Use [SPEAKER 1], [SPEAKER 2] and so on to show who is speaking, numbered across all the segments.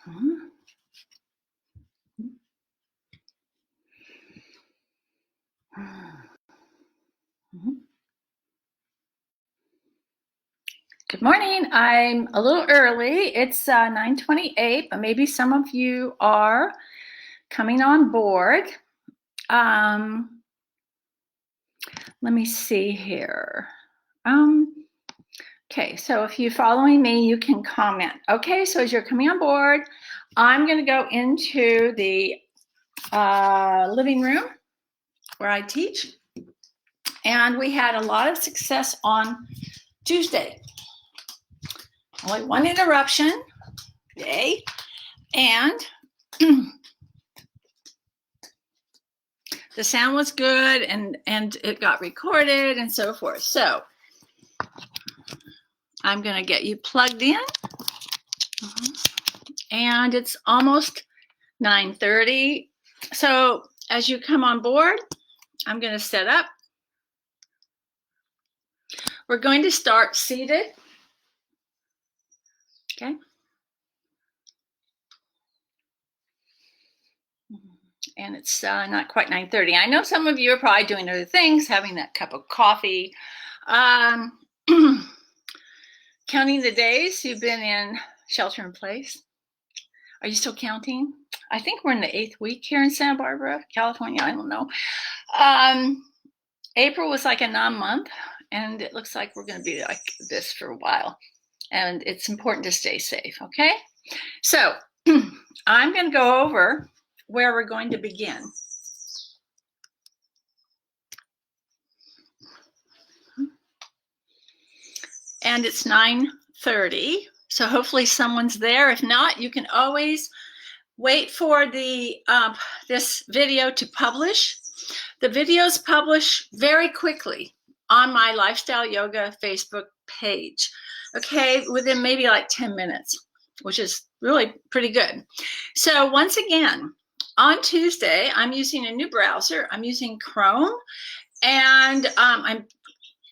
[SPEAKER 1] Good morning. I'm a little early. It's 9:28, but maybe some of you are coming on board. Let me see here. Okay, so if you're following me, you can comment. Okay, so as you're coming on board, I'm going to go into the living room where I teach. And we had a lot of success on Tuesday. Only one interruption, yay, and the sound was good and it got recorded and so forth. So I'm going to get you plugged in. And it's almost 9:30. So as you come on board, I'm going to set up. We're going to start seated. Okay. And it's not quite 9:30. I know some of you are probably doing other things, having that cup of coffee. Counting the days you've been in shelter in place. Are you still counting? I think we're in the 8th week here in Santa Barbara, California. I don't know. April was like a non-month, and it looks like we're going to be like this for a while. And it's important to stay safe, okay? So I'm going to go over where we're going to begin. And it's 9:30, so hopefully someone's there. If not, you can always wait for the this video to publish. The videos publish very quickly on my Lifestyle Yoga Facebook page, okay, within maybe like 10 minutes, which is really pretty good. So once again, on Tuesday, I'm using a new browser. I'm using Chrome, and I'm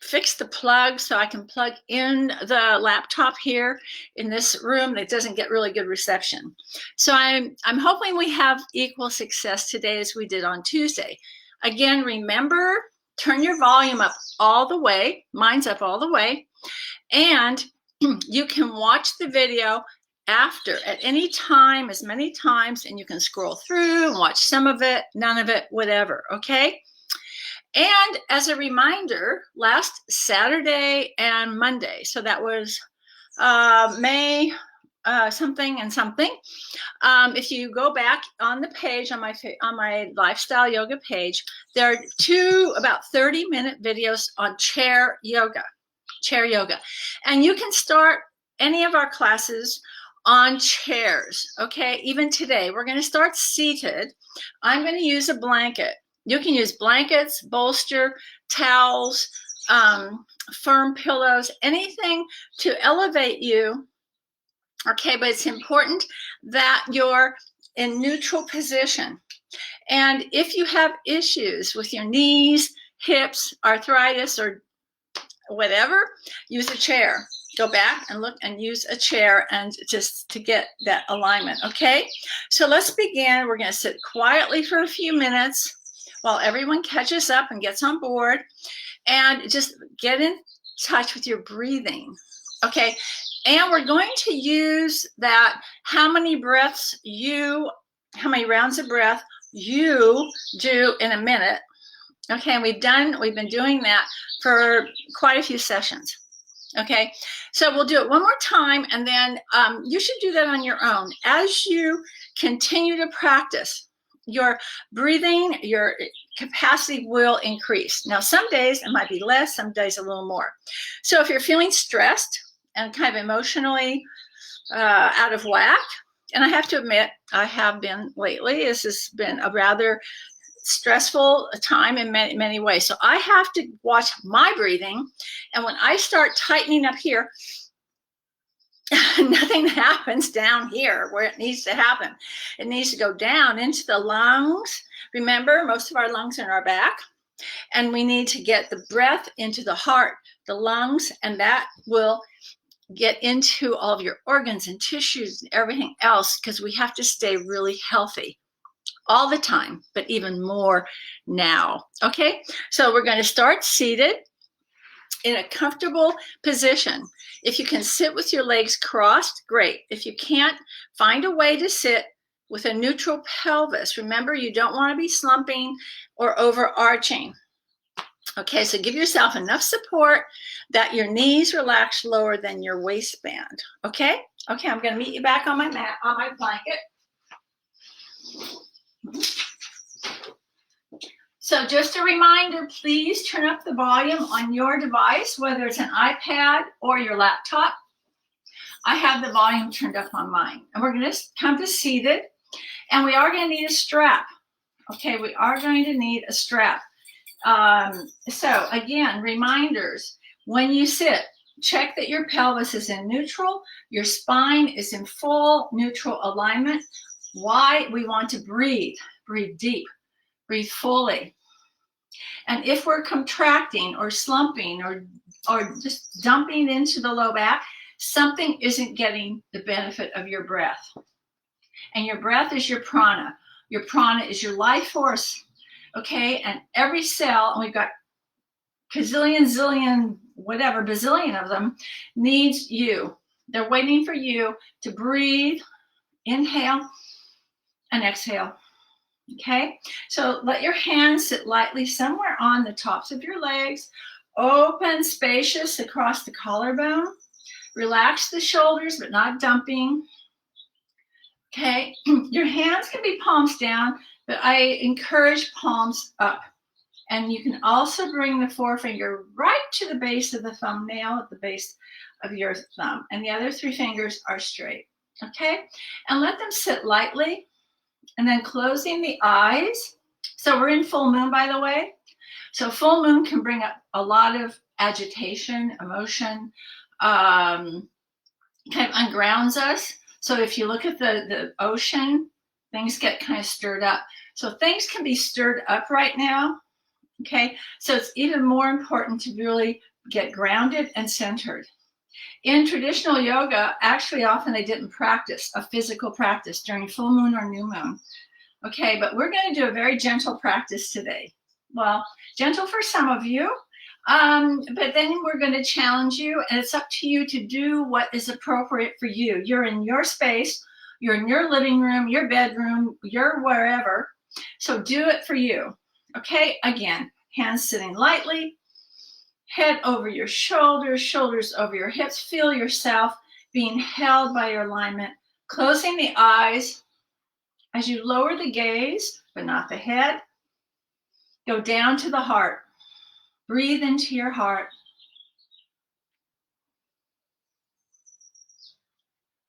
[SPEAKER 1] fixed the plug so I can plug in the laptop here in this room that doesn't get really good reception. So I'm hoping we have equal success today as we did on Tuesday. Again, remember, turn your volume up all the way. Mine's up all the way. And you can watch the video after at any time, as many times, and you can scroll through and watch some of it, none of it, whatever, okay? And as a reminder, last Saturday and Monday, so that was May something and something. If you go back on the page, on my Lifestyle Yoga page, there are 2 about 30-minute videos on chair yoga. And you can start any of our classes on chairs, okay? Even today, we're going to start seated. I'm going to use a blanket. You can use blankets, bolster, towels, firm pillows, anything to elevate you, okay? But it's important that you're in neutral position. And if you have issues with your knees, hips, arthritis, or whatever, use a chair. Go back and look and use a chair and just to get that alignment, okay? So let's begin. We're going to sit quietly for a few minutes while everyone catches up and gets on board, and just get in touch with your breathing, okay? And we're going to use that how many rounds of breath you do in a minute, okay? And we've been doing that for quite a few sessions, okay? So we'll do it one more time, and then you should do that on your own. As you continue to practice, your breathing, your capacity will increase. Now, some days it might be less, some days a little more. So if you're feeling stressed and kind of emotionally out of whack, and I have to admit, I have been lately, this has been a rather stressful time in many ways. So I have to watch my breathing. And when I start tightening up here, nothing happens down here where it needs to happen. It needs to go down into the lungs. Remember, most of our lungs are in our back. And we need to get the breath into the heart, the lungs, and that will get into all of your organs and tissues and everything else, because we have to stay really healthy all the time, but even more now. Okay, so we're going to start seated in a comfortable position. If you can sit with your legs crossed, great. If you can't, find a way to sit with a neutral pelvis. Remember, you don't want to be slumping or overarching. Okay, so give yourself enough support that your knees relax lower than your waistband. Okay? Okay, I'm going to meet you back on my mat, on my blanket. So just a reminder, please turn up the volume on your device, whether it's an iPad or your laptop. I have the volume turned up on mine. And we're going to come to seated, and we are going to need a strap. Okay, we are going to need a strap. So again, reminders, when you sit, check that your pelvis is in neutral, your spine is in full neutral alignment. Why? We want to breathe deep, breathe fully. And if we're contracting or slumping or just dumping into the low back, something isn't getting the benefit of your breath. And your breath is your prana. Your prana is your life force. Okay, and every cell, and we've got gazillion, zillion, whatever, bazillion of them, needs you. They're waiting for you to breathe, inhale, and exhale. Okay, so let your hands sit lightly somewhere on the tops of your legs, open, spacious across the collarbone. Relax the shoulders, but not dumping. Okay, your hands can be palms down, but I encourage palms up. And you can also bring the forefinger right to the base of the thumbnail at the base of your thumb. And the other three fingers are straight. Okay, and let them sit lightly. And then closing the eyes. So we're in full moon, by the way. So full moon can bring up a lot of agitation, emotion, kind of ungrounds us. So if you look at the ocean, things get kind of stirred up. So things can be stirred up right now. Okay, so it's even more important to really get grounded and centered. In traditional yoga, actually often they didn't practice a physical practice during full moon or new moon. Okay, but we're going to do a very gentle practice today. Well, gentle for some of you, but then we're going to challenge you, and it's up to you to do what is appropriate for you. You're in your space, you're in your living room, your bedroom, you're wherever, so do it for you. Okay, again, hands sitting lightly, head over your shoulders, shoulders over your hips. Feel yourself being held by your alignment. Closing the eyes as you lower the gaze, but not the head. Go down to the heart. Breathe into your heart.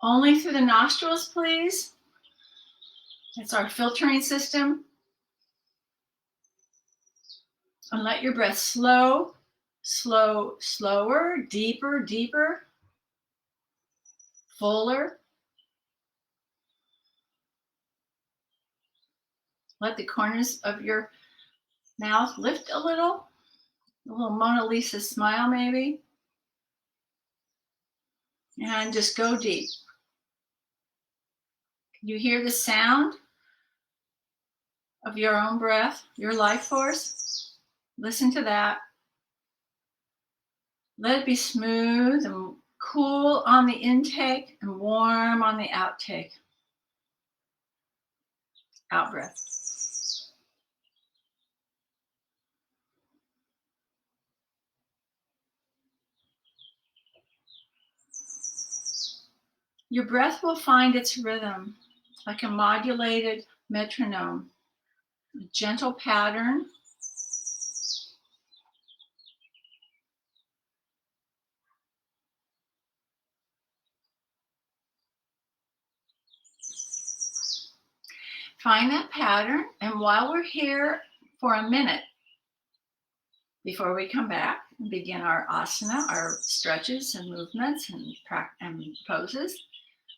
[SPEAKER 1] Only through the nostrils, please. It's our filtering system. And let your breath slow, slower, deeper, deeper, fuller. Let the corners of your mouth lift a little Mona Lisa smile maybe. And just go deep. Can you hear the sound of your own breath, your life force? Listen to that. Let it be smooth and cool on the intake and warm on the outtake. Out breath. Your breath will find its rhythm like a modulated metronome, a gentle pattern. Find that pattern, and while we're here for a minute, before we come back and begin our asana, our stretches and movements and poses,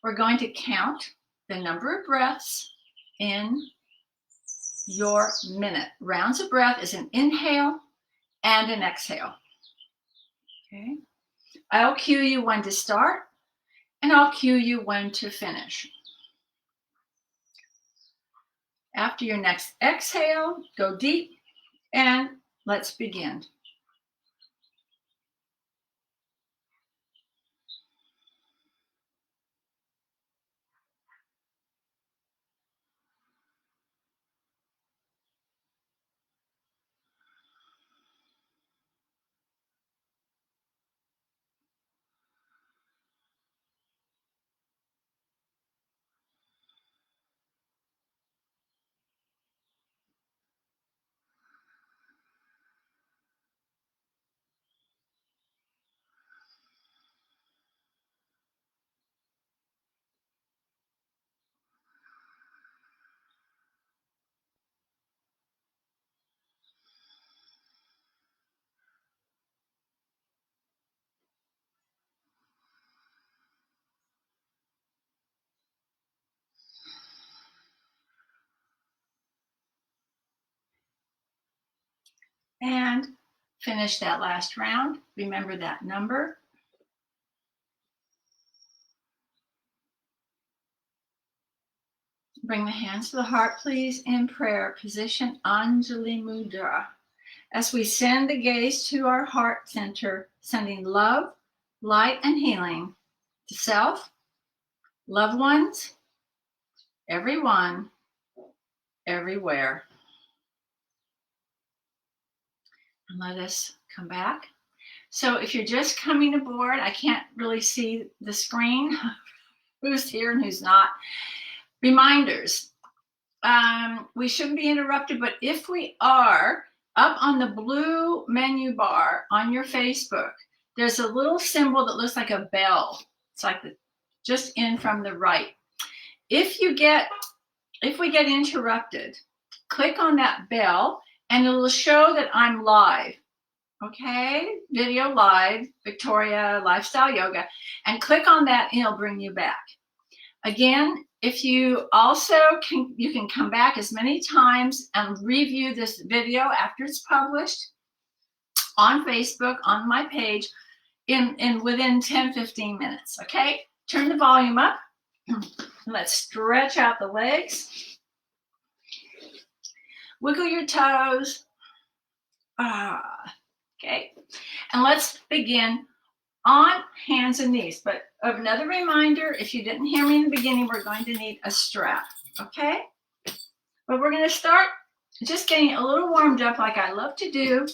[SPEAKER 1] we're going to count the number of breaths in your minute. Rounds of breath is an inhale and an exhale. Okay. I'll cue you when to start, and I'll cue you when to finish. After your next exhale, go deep, and let's begin. And finish that last round. Remember that number. Bring the hands to the heart, please, in prayer. Position Anjali Mudra. As we send the gaze to our heart center, sending love, light, and healing to self, loved ones, everyone, everywhere. And let us come back. So if you're just coming aboard, I can't really see the screen, who's here and who's not. Reminders. We shouldn't be interrupted, but if we are, up on the blue menu bar on your Facebook, there's a little symbol that looks like a bell. It's like just in from the right. If we get interrupted, click on that bell and it'll show that I'm live. Okay, video live, Victoria Lifestyle Yoga, and click on that and it'll bring you back. Again, if you also you can come back as many times and review this video after it's published on Facebook, on my page, in within 10-15 minutes, okay? Turn the volume up. Let's stretch out the legs. Wiggle your toes. Okay, and let's begin on hands and knees. But another reminder, if you didn't hear me in the beginning, we're going to need a strap, okay? But we're going to start just getting a little warmed up like I love to do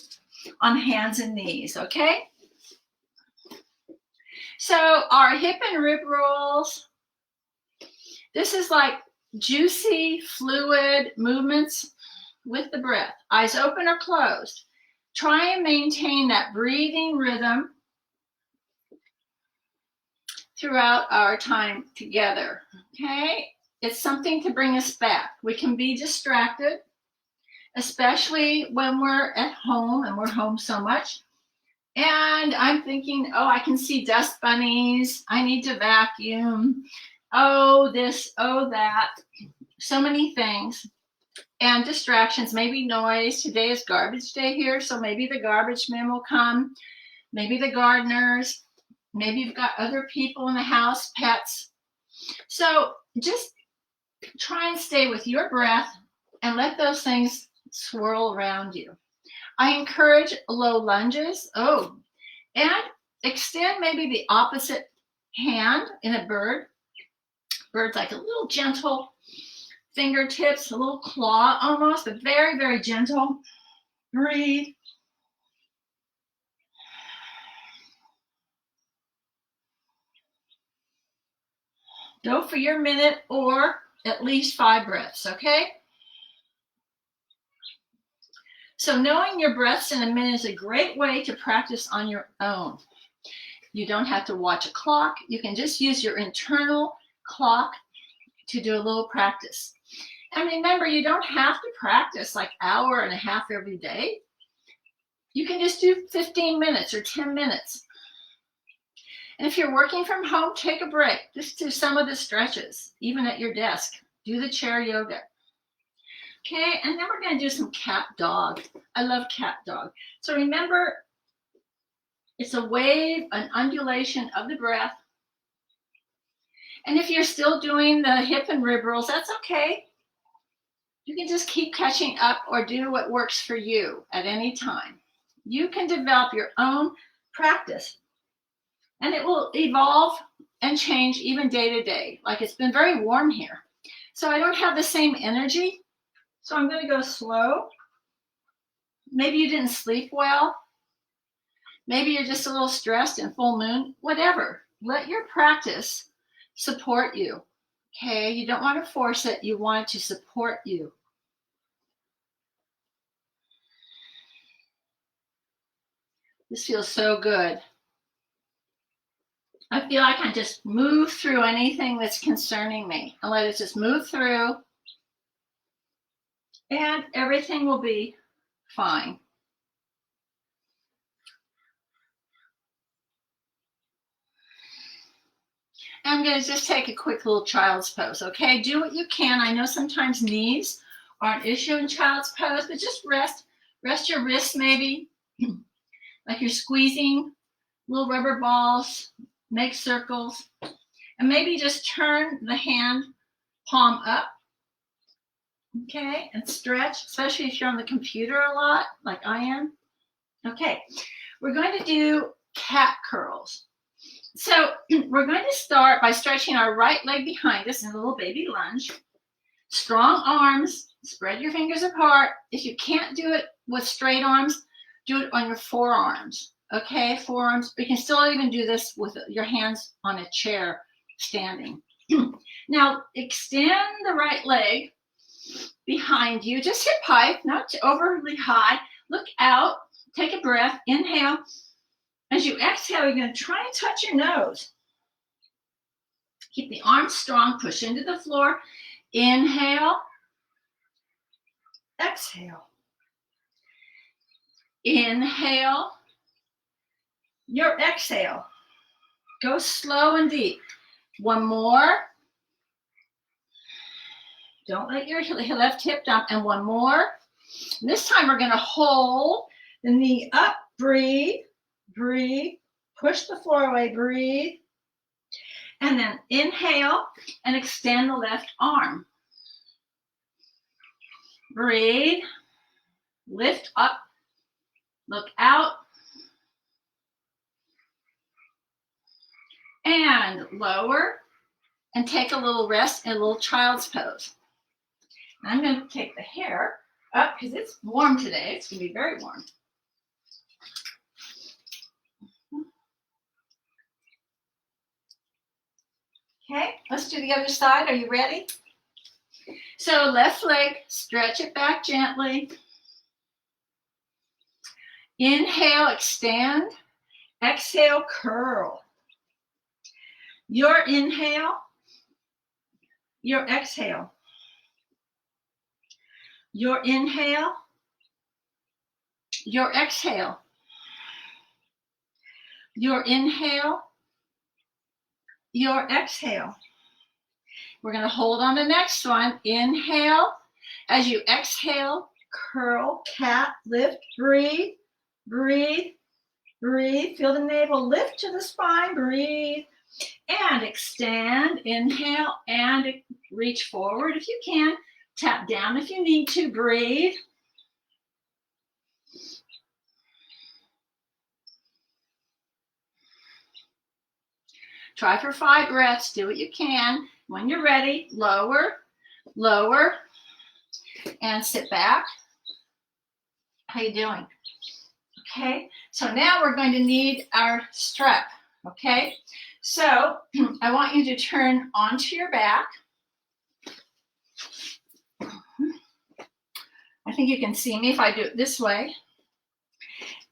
[SPEAKER 1] on hands and knees, okay? So our hip and rib rolls, this is like juicy, fluid movements with the breath. Eyes open or closed. Try and maintain that breathing rhythm throughout our time together, okay? It's something to bring us back. We can be distracted, especially when we're at home and we're home so much. And I'm thinking, oh, I can see dust bunnies. I need to vacuum. Oh, this, oh, that. So many things. And distractions, maybe noise. Today is garbage day here, so maybe the garbage men will come. Maybe the gardeners. Maybe you've got other people in the house, pets. So just try and stay with your breath and let those things swirl around you. I encourage low lunges. Oh, and extend maybe the opposite hand in a bird. Bird's like a little gentle fingertips, a little claw almost, but very, very gentle. Breathe. Go for your minute or at least 5 breaths, okay? So knowing your breaths in a minute is a great way to practice on your own. You don't have to watch a clock. You can just use your internal clock to do a little practice. And remember, you don't have to practice like hour and a half every day. You can just do 15 minutes or 10 minutes. And if you're working from home, take a break. Just do some of the stretches, even at your desk. Do the chair yoga. Okay, and then we're going to do some cat dog. I love cat dog. So remember, It's a wave, an undulation of the breath. And if you're still doing the hip and rib rolls, that's okay. You can just keep catching up or do what works for you at any time. You can develop your own practice, and it will evolve and change even day to day. Like, it's been very warm here, so I don't have the same energy. So I'm going to go slow. Maybe you didn't sleep well. Maybe you're just a little stressed in full moon, whatever. Let your practice support you. Okay, you don't want to force it. You want it to support you. This feels so good. I feel I can just move through anything that's concerning me and let it just move through, and everything will be fine. I'm going to just take a quick little child's pose, okay? Do what you can. I know sometimes knees are an issue in child's pose, but just rest your wrists maybe, like you're squeezing little rubber balls, make circles, and maybe just turn the hand palm up, okay? And stretch, especially if you're on the computer a lot, like I am. Okay, we're going to do cat curls. So we're going to start by stretching our right leg behind us in a little baby lunge. Strong arms, spread your fingers apart. If you can't do it with straight arms, do it on your forearms. Okay, forearms. You can still even do this with your hands on a chair, standing. Now, extend the right leg behind you, just hip height, not overly high. Look out, take a breath, inhale. As you exhale, you're going to try and touch your nose. Keep the arms strong, push into the floor. Inhale, exhale. Inhale, your exhale. Go slow and deep. One more. Don't let your left hip down. And one more. And this time we're going to hold the knee up. Breathe, breathe. Push the floor away. Breathe. And then inhale and extend the left arm. Breathe. Lift up. Look out. And lower. And take a little rest in a little child's pose. I'm going to take the hair up because it's warm today. It's going to be very warm. Okay, let's do the other side. Are you ready? So left leg, stretch it back gently. Inhale, extend. Exhale, curl. Your inhale, your exhale. Your inhale, your exhale. Your inhale, your exhale. We're going to hold on the next one. Inhale. As you exhale, curl, cat, lift, breathe, breathe, breathe. Feel the navel lift to the spine, breathe, and extend. Inhale and reach forward if you can. Tap down if you need to, breathe. Try for 5 breaths, do what you can. When you're ready, lower, lower, and sit back. How you doing? Okay, so now we're going to need our strap, okay? So I want you to turn onto your back. I think you can see me if I do it this way.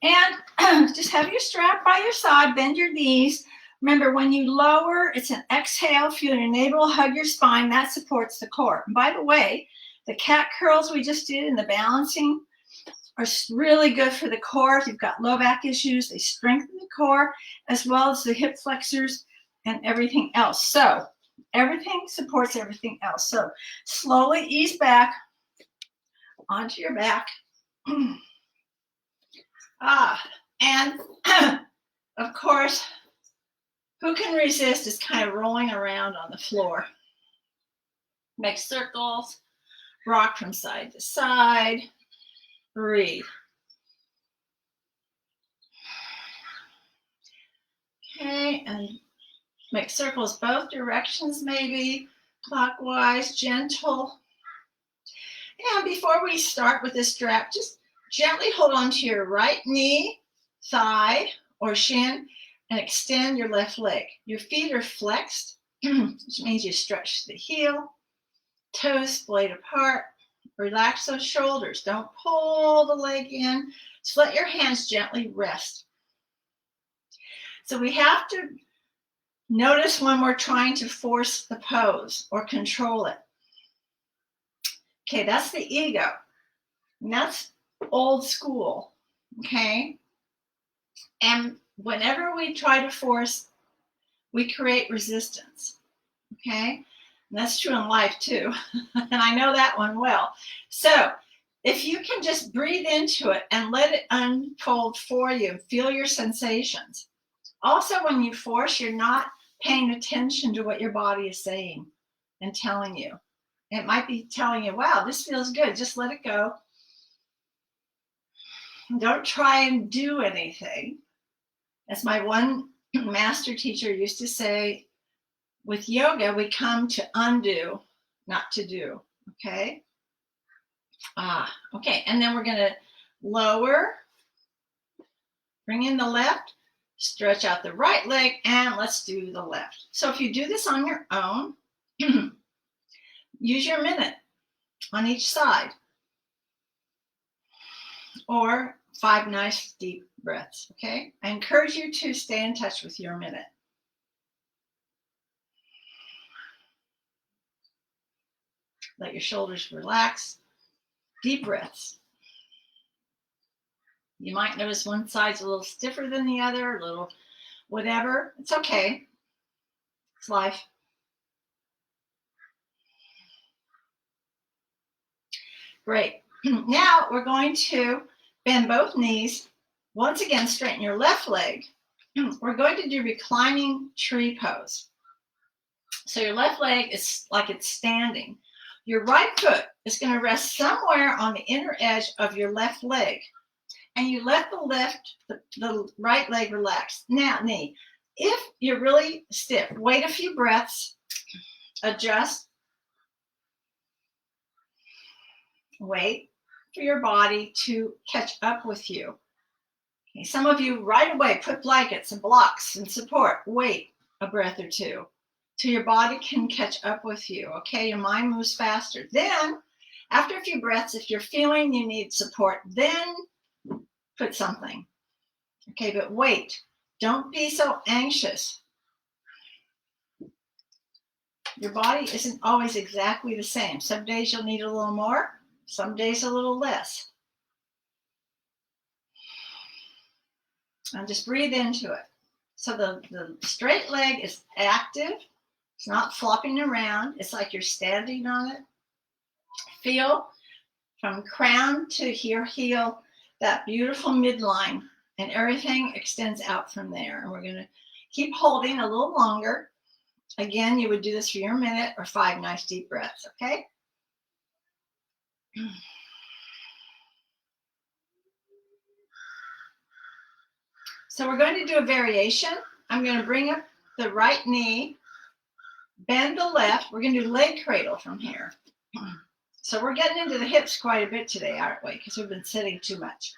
[SPEAKER 1] And just have your strap by your side, bend your knees. Remember, when you lower, it's an exhale. Feel your navel, hug your spine. That supports the core. And by the way, the cat curls we just did and the balancing are really good for the core. If you've got low back issues, they strengthen the core as well as the hip flexors and everything else. So everything supports everything else. So slowly ease back onto your back. And Of course, who can resist is kind of rolling around on the floor. Make circles, rock from side to side, breathe. Okay, and make circles both directions, maybe clockwise, gentle. And before we start with this strap, just gently hold on to your right knee, thigh, or shin, and extend your left leg. Your feet are flexed, which means you stretch the heel, toes splayed apart. Relax those shoulders. Don't pull the leg in. Just let your hands gently rest. So we have to notice when we're trying to force the pose or control it. Okay, that's the ego. And that's old school, okay? And whenever we try to force, we create resistance, okay? And that's true in life too. And I know that one well. So if you can just breathe into it and let it unfold for you, feel your sensations. Also, when you force, you're not paying attention to what your body is saying and telling you. It might be telling you, wow, this feels good. Just let it go. Don't try and do anything. As my one master teacher used to say, with yoga, we come to undo, not to do. Okay? Okay. And then we're going to lower, bring in the left, stretch out the right leg, and let's do the left. So if you do this on your own, use your minute on each side, or 5 nice deep breaths, okay? I encourage you to stay in touch with your minute. Let your shoulders relax. Deep breaths. You might notice one side's a little stiffer than the other, a little whatever. It's okay. It's life. Great. Now we're going to bend both knees. Once again, straighten your left leg. We're going to do reclining tree pose. So your left leg is like it's standing. Your right foot is going to rest somewhere on the inner edge of your left leg. And you let the right leg relax. Now, knee. If you're really stiff, wait a few breaths, adjust, wait for your body to catch up with you. Okay, some of you right away put blankets and blocks and support. Wait a breath or two till your body can catch up with you. Okay, your mind moves faster. Then, after a few breaths, if you're feeling you need support, then put something. Okay, but wait. Don't be so anxious. Your body isn't always exactly the same. Some days you'll need a little more, some days a little less. And just breathe into it. So the straight leg is active. It's not flopping around. It's like you're standing on it. Feel from crown to your heel that beautiful midline, and everything extends out from there. And we're going to keep holding a little longer. Again, you would do this for your minute or 5 nice deep breaths, okay? So we're going to do a variation. I'm going to bring up the right knee, bend the left. We're going to do leg cradle from here. So we're getting into the hips quite a bit today, aren't we? Because we've been sitting too much.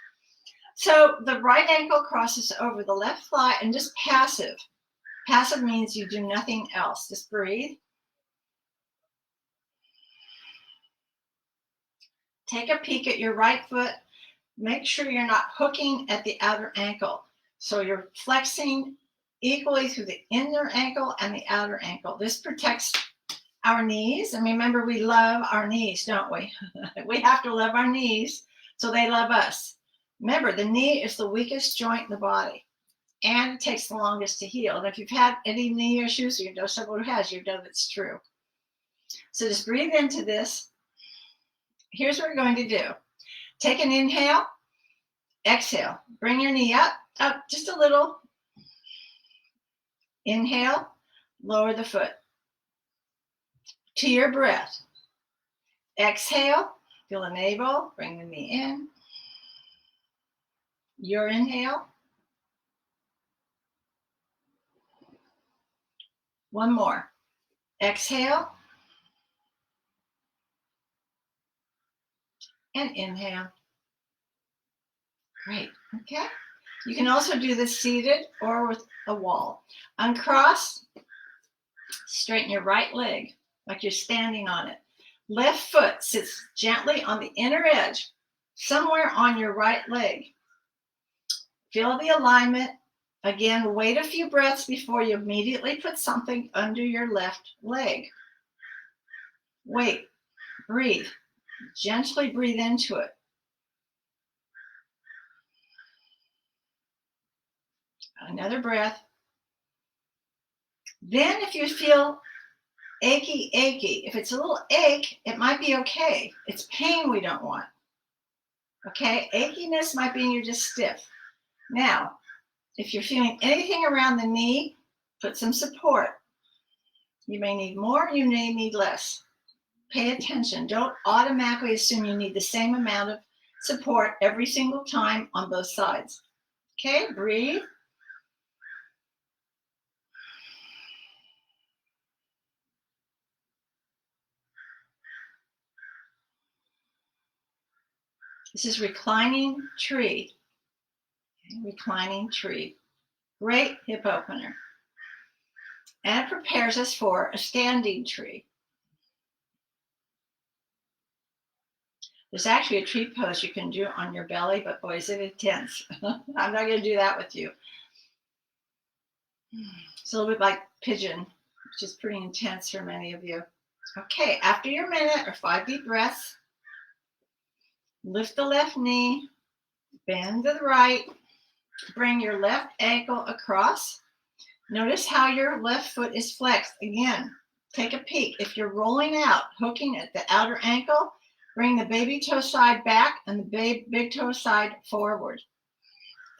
[SPEAKER 1] So the right ankle crosses over the left thigh and just passive. Passive means you do nothing else. Just breathe. Take a peek at your right foot. Make sure you're not hooking at the outer ankle. So you're flexing equally through the inner ankle and the outer ankle. This protects our knees. And remember, we love our knees, don't we? We have to love our knees so they love us. Remember, the knee is the weakest joint in the body, and it takes the longest to heal. And if you've had any knee issues, or you know someone who has, you know it's true. So just breathe into this. Here's what we're going to do. Take an inhale, exhale. Bring your knee up just a little. Inhale, lower the foot to your breath. Exhale, feel the navel, bring the knee in. Your inhale. One more. Exhale. And inhale. Great. Okay. You can also do this seated or with a wall. Uncross, straighten your right leg like you're standing on it. Left foot sits gently on the inner edge, somewhere on your right leg. Feel the alignment. Again, wait a few breaths before you immediately put something under your left leg. Wait, breathe. Gently breathe into it. Another breath. Then if you feel achy, if it's a little ache, it might be okay. It's pain we don't want. Okay, achiness might mean you're just stiff. Now, if you're feeling anything around the knee, put some support. You may need more, you may need less. Pay attention. Don't automatically assume you need the same amount of support every single time on both sides. Okay, breathe. This is reclining tree. Okay, reclining tree. Great hip opener. And it prepares us for a standing tree. There's actually a tree pose you can do on your belly, but boy, is it intense. I'm not going to do that with you. It's a little bit like pigeon, which is pretty intense for many of you. Okay, after your minute or 5 deep breaths, lift the left knee, bend to the right, bring your left ankle across. Notice how your left foot is flexed. Again, take a peek. If you're rolling out, hooking at the outer ankle, bring the baby toe side back and the big toe side forward.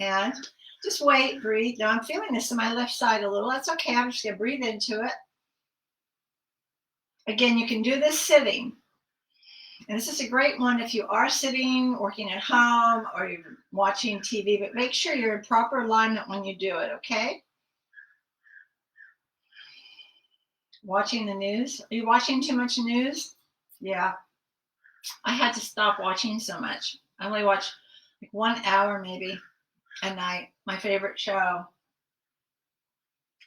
[SPEAKER 1] And just wait, breathe. Now I'm feeling this in my left side a little. That's okay. I'm just going to breathe into it. Again, you can do this sitting. And this is a great one if you are sitting, working at home, or you're watching TV, but make sure you're in proper alignment when you do it, okay? Watching the news. Are you watching too much news? Yeah. I had to stop watching so much. I only watch like 1 hour maybe a night, my favorite show.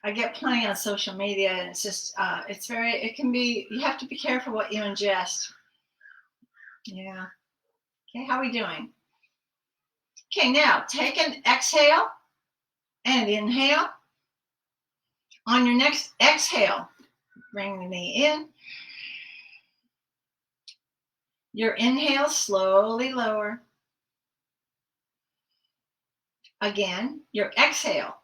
[SPEAKER 1] I get plenty on social media, and it's just, it can be, you have to be careful what you ingest. Yeah. Okay, how are we doing? Okay, now take an exhale and inhale. On your next exhale, bring the knee in. Your inhale, slowly lower. Again, your exhale.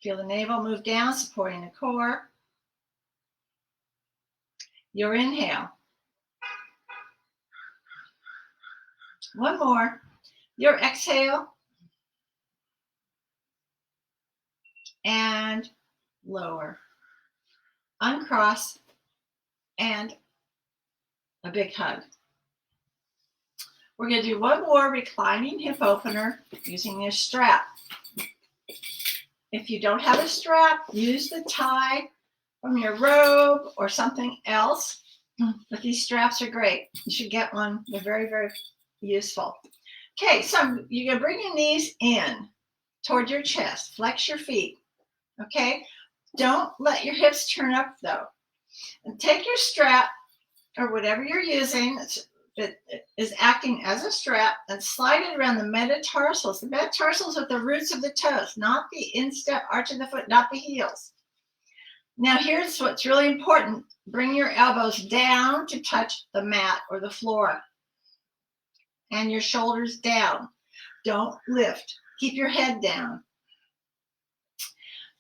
[SPEAKER 1] Feel the navel move down, supporting the core. Your inhale. One more. Your exhale. And lower. Uncross. And a big hug. We're going to do one more reclining hip opener using your strap. If you don't have a strap, use the tie from your robe or something else. But these straps are great. You should get one. They're very, very useful. Okay, so you're going to bring your knees in toward your chest. Flex your feet. Okay? Don't let your hips turn up, though. And take your strap or whatever you're using that is acting as a strap and slide it around the metatarsals. The metatarsals are the roots of the toes, not the instep arch of the foot, not the heels. Now here's what's really important. Bring your elbows down to touch the mat or the floor. And your shoulders down. Don't lift. Keep your head down.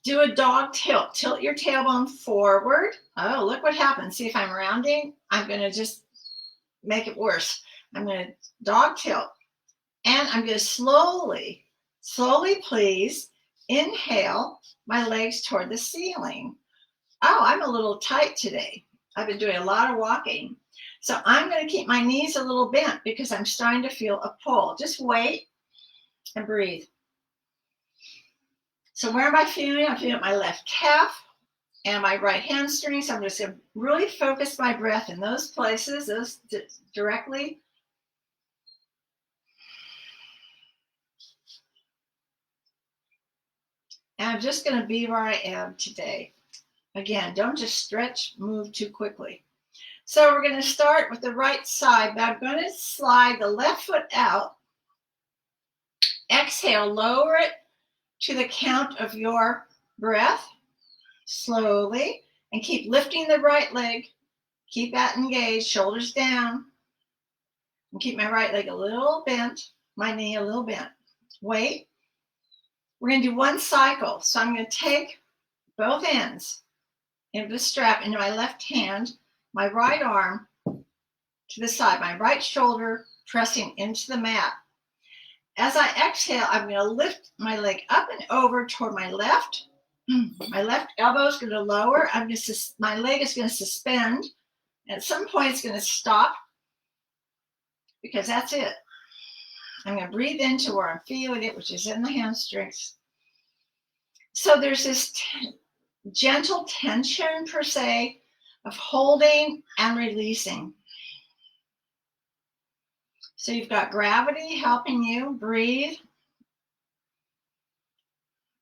[SPEAKER 1] Do a dog tilt. Tilt your tailbone forward. Oh, look what happens. See, if I'm rounding, I'm going to just make it worse. I'm going to dog tilt. And I'm going to slowly please, Inhale, my legs toward the ceiling. Oh, I'm a little tight today. I've been doing a lot of walking. So I'm going to keep my knees a little bent because I'm starting to feel a pull. Just wait and breathe. So where am I feeling? I'm feeling my left calf and my right hamstring. So I'm just going to really focus my breath in those places, those directly. And I'm just going to be where I am today. Again, don't just stretch, move too quickly. So we're going to start with the right side, but I'm going to slide the left foot out. Exhale, lower it to the count of your breath, slowly, and keep lifting the right leg. Keep that engaged, shoulders down. And keep my right leg a little bent, my knee a little bent. Wait. We're going to do one cycle. So I'm going to take both ends of the strap into my left hand, my right arm to the side, my right shoulder pressing into the mat. As I exhale, I'm going to lift my leg up and over toward my left. My left elbow is going to lower. My leg is going to suspend. And at some point, it's going to stop because that's it. I'm going to breathe into where I'm feeling it, which is in the hamstrings. So there's this gentle tension, per se, of holding and releasing. So you've got gravity helping you breathe,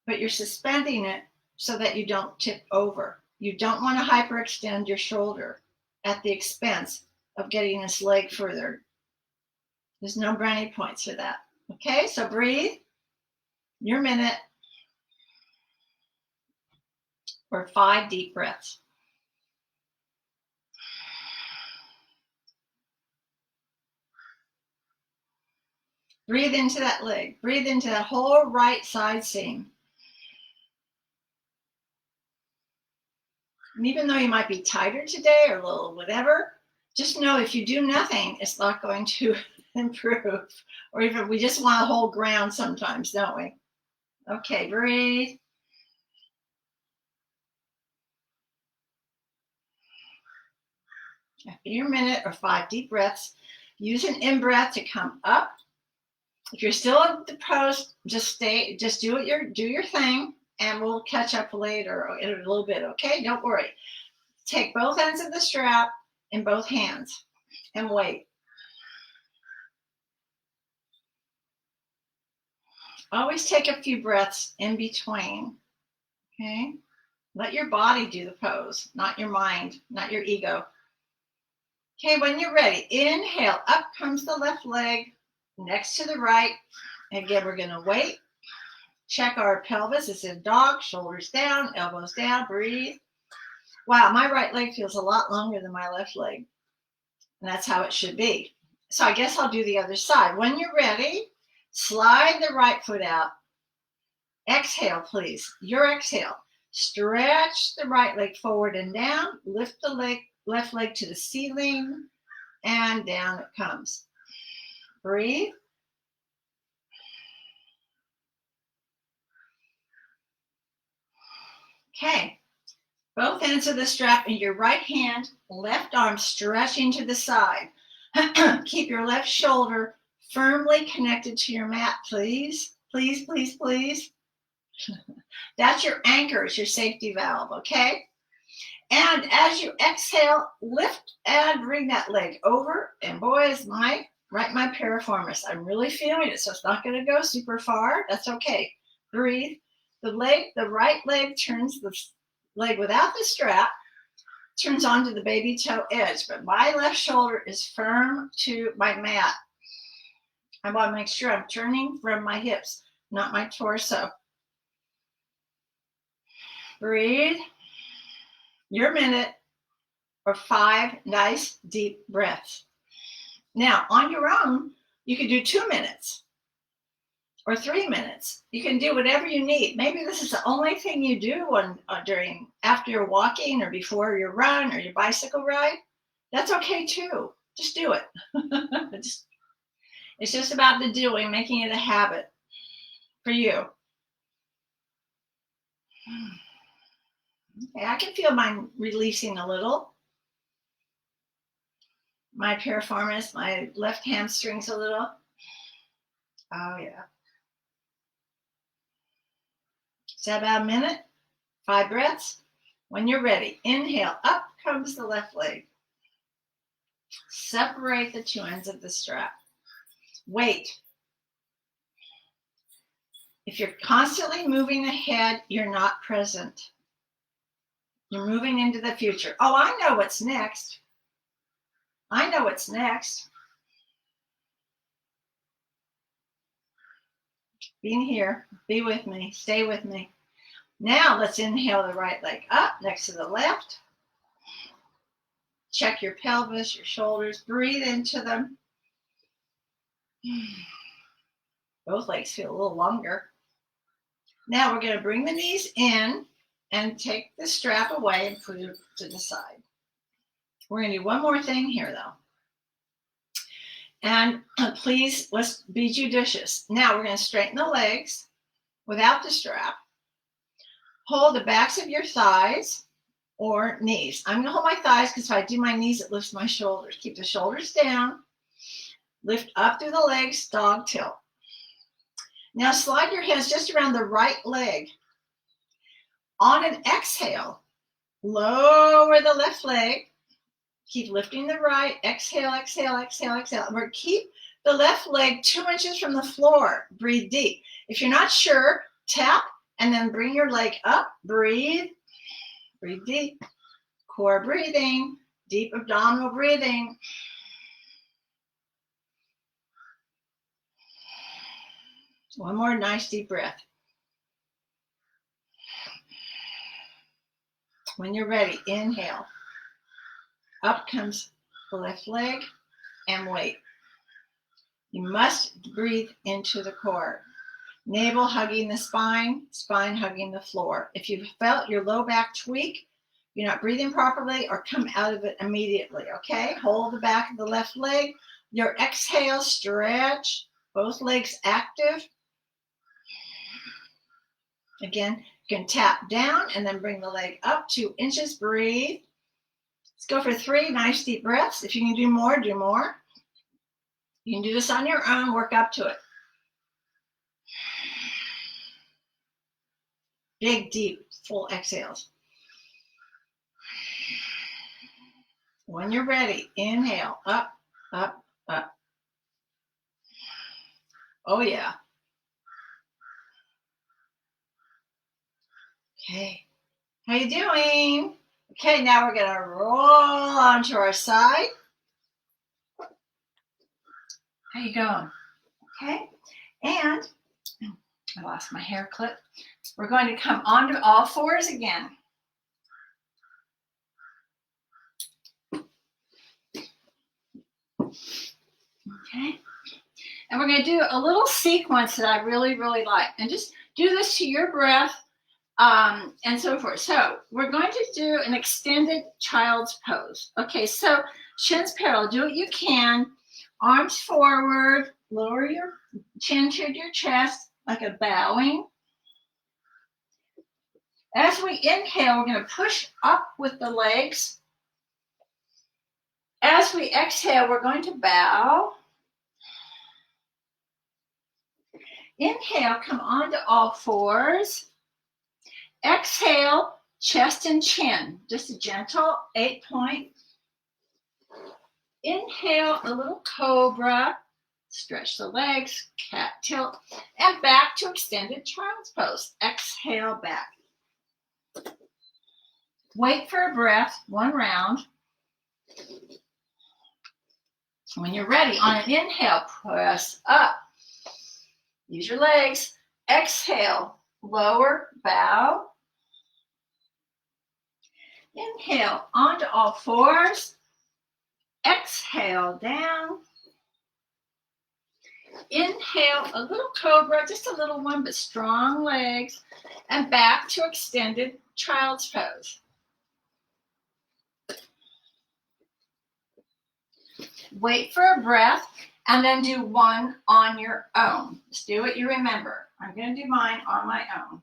[SPEAKER 1] but you're suspending it so that you don't tip over. You don't want to hyperextend your shoulder at the expense of getting this leg further. There's no brownie points for that. Okay, so breathe your minute or 5 deep breaths. Breathe into that leg. Breathe into that whole right side seam. And even though you might be tighter today or a little whatever, just know if you do nothing, it's not going to improve. Or even we just want to hold ground sometimes, don't we? Okay, breathe. After your minute or 5 deep breaths, use an in-breath to come up. If you're still in the pose, just do your thing, and we'll catch up later in a little bit, okay? Don't worry. Take both ends of the strap in both hands and wait. Always take a few breaths in between, okay? Let your body do the pose, not your mind, not your ego. Okay, when you're ready, inhale, up comes the left leg, next to the right. Again, we're going to wait. Check our pelvis. It's in dog, shoulders down, elbows down, breathe. Wow, my right leg feels a lot longer than my left leg. And that's how it should be. So I guess I'll do the other side. When you're ready, slide the right foot out. Exhale, please. Your exhale. Stretch the right leg forward and down. Lift the left leg to the ceiling. And down it comes. Breathe. Okay. Both ends of the strap in your right hand, left arm stretching to the side. Keep your left shoulder firmly connected to your mat, please. Please, please, please. That's your anchor, it's your safety valve, okay? And as you exhale, lift and bring that leg over. And boy, is my piriformis. I'm really feeling it, so it's not going to go super far. That's okay. Breathe. The right leg turns the leg without the strap, turns onto the baby toe edge, but my left shoulder is firm to my mat. I want to make sure I'm turning from my hips, not my torso. Breathe your minute or 5 nice deep breaths. Now, on your own, you can do 2 minutes or 3 minutes. You can do whatever you need. Maybe this is the only thing you do after you're walking or before your run or your bicycle ride. That's okay too. Just do it. It's just about the doing, making it a habit for you. Okay, I can feel mine releasing a little. My piriformis, my left hamstrings a little. Oh yeah. Is that about a minute? 5 breaths. When you're ready, inhale, up comes the left leg. Separate the two ends of the strap. Wait. If you're constantly moving ahead, you're not present. You're moving into the future. Oh, I know what's next. I know what's next. Being here, be with me, stay with me. Now let's inhale the right leg up next to the left. Check your pelvis, your shoulders, breathe into them. Both legs feel a little longer. Now we're going to bring the knees in and take the strap away and put it to the side. We're going to do one more thing here though. And please, let's be judicious. Now we're going to straighten the legs without the strap. Hold the backs of your thighs or knees. I'm going to hold my thighs because if I do my knees, it lifts my shoulders. Keep the shoulders down. Lift up through the legs, dog tilt. Now slide your hands just around the right leg. On an exhale, lower the left leg. Keep lifting the right. Exhale, exhale, exhale, exhale. We're keep the left leg 2 inches from the floor. Breathe deep. If you're not sure, tap and then bring your leg up. Breathe. Breathe deep. Core breathing. Deep abdominal breathing. One more nice deep breath. When you're ready, inhale. Up comes the left leg and wait. You must breathe into the core. Navel hugging the spine, spine hugging the floor. If you've felt your low back tweak, you're not breathing properly, or come out of it immediately, okay? Hold the back of the left leg. Your exhale, stretch, both legs active. Again, you can tap down and then bring the leg up 2 inches, breathe. Let's go for 3 nice deep breaths. If you can do more, do more. You can do this on your own, work up to it. Big, deep, full exhales. When you're ready, inhale, up, up, up. Oh yeah. Okay, how you doing? Okay, now we're gonna roll onto our side. How you going? Okay, and I lost my hair clip. We're going to come onto all fours again. Okay, and we're going to do a little sequence that I really, really like. And just do this to your breath and so forth. So we're going to do an extended child's pose. Okay, so shins parallel. Do what you can. Arms forward. Lower your chin to your chest like a bowing. As we inhale, we're going to push up with the legs. As we exhale, we're going to bow. Inhale, come onto all fours. Exhale, chest and chin. Just a gentle 8-point. Inhale, a little cobra. Stretch the legs, cat tilt, and back to extended child's pose. Exhale, back. Wait for a breath, 1 round. When you're ready, on an inhale, press up. Use your legs. Exhale, lower, bow. Inhale, onto all fours. Exhale, down. Inhale, a little cobra, just a little one, but strong legs. And back to extended child's pose. Wait for a breath, and then do 1 on your own. Just do what you remember. I'm going to do mine on my own.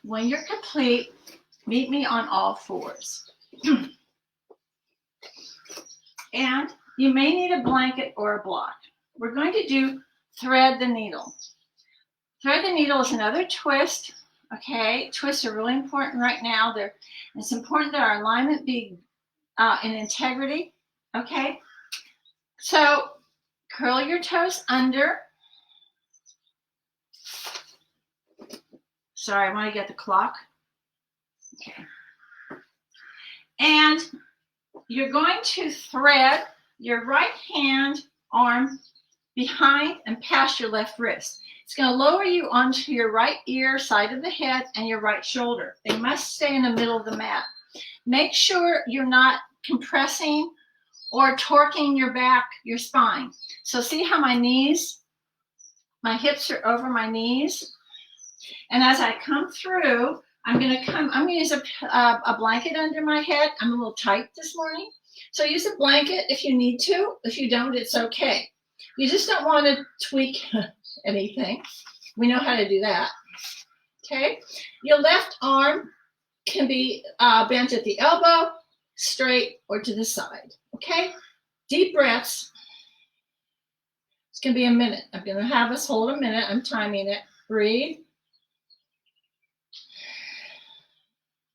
[SPEAKER 1] When you're complete, meet me on all fours. And you may need a blanket or a block. We're going to do thread the needle. Thread the needle is another twist. Okay, twists are really important right now. It's important that our alignment be in integrity. Okay, so curl your toes under. Sorry, I want to get the clock. Okay. And you're going to thread your right hand arm behind and past your left wrist. It's going to lower you onto your right ear, side of the head, and your right shoulder. They must stay in the middle of the mat. Make sure you're not compressing or torquing your back, your spine. So see how my hips are over my knees? And as I come through, I'm going to use a blanket under my head. I'm a little tight this morning. So use a blanket if you need to. If you don't, it's okay. You just don't want to tweak anything. We know how to do that. Okay. Your left arm can be bent at the elbow, straight, or to the side. Okay. Deep breaths. It's going to be a minute. I'm going to have us hold a minute. I'm timing it. Breathe.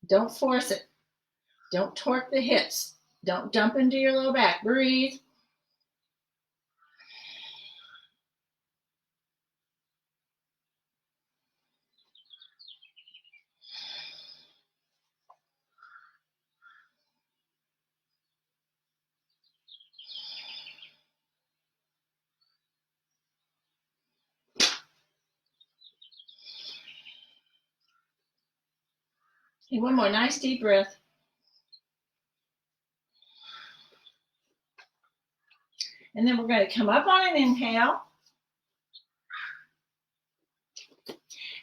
[SPEAKER 1] Don't force it. Don't torque the hips. Don't dump into your low back. Breathe. Okay, one more nice deep breath. And then we're going to come up on an inhale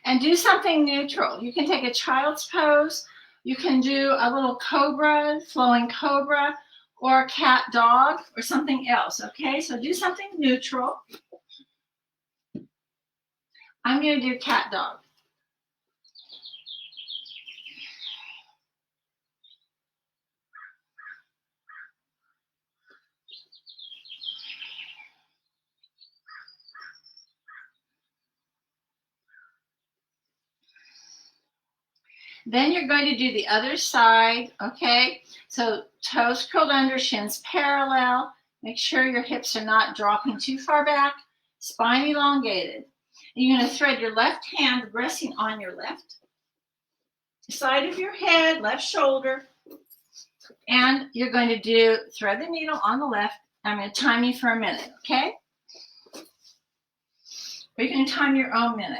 [SPEAKER 1] and do something neutral. You can take a child's pose. You can do a little cobra, flowing cobra, or cat dog, or something else. Okay, so do something neutral. I'm going to do cat dog. Then you're going to do the other side, okay? So toes curled under, shins parallel. Make sure your hips are not dropping too far back. Spine elongated. And you're going to thread your left hand resting on your left side of your head, left shoulder. And you're going to do thread the needle on the left. I'm going to time you for a minute, okay? Or you can time your own minute.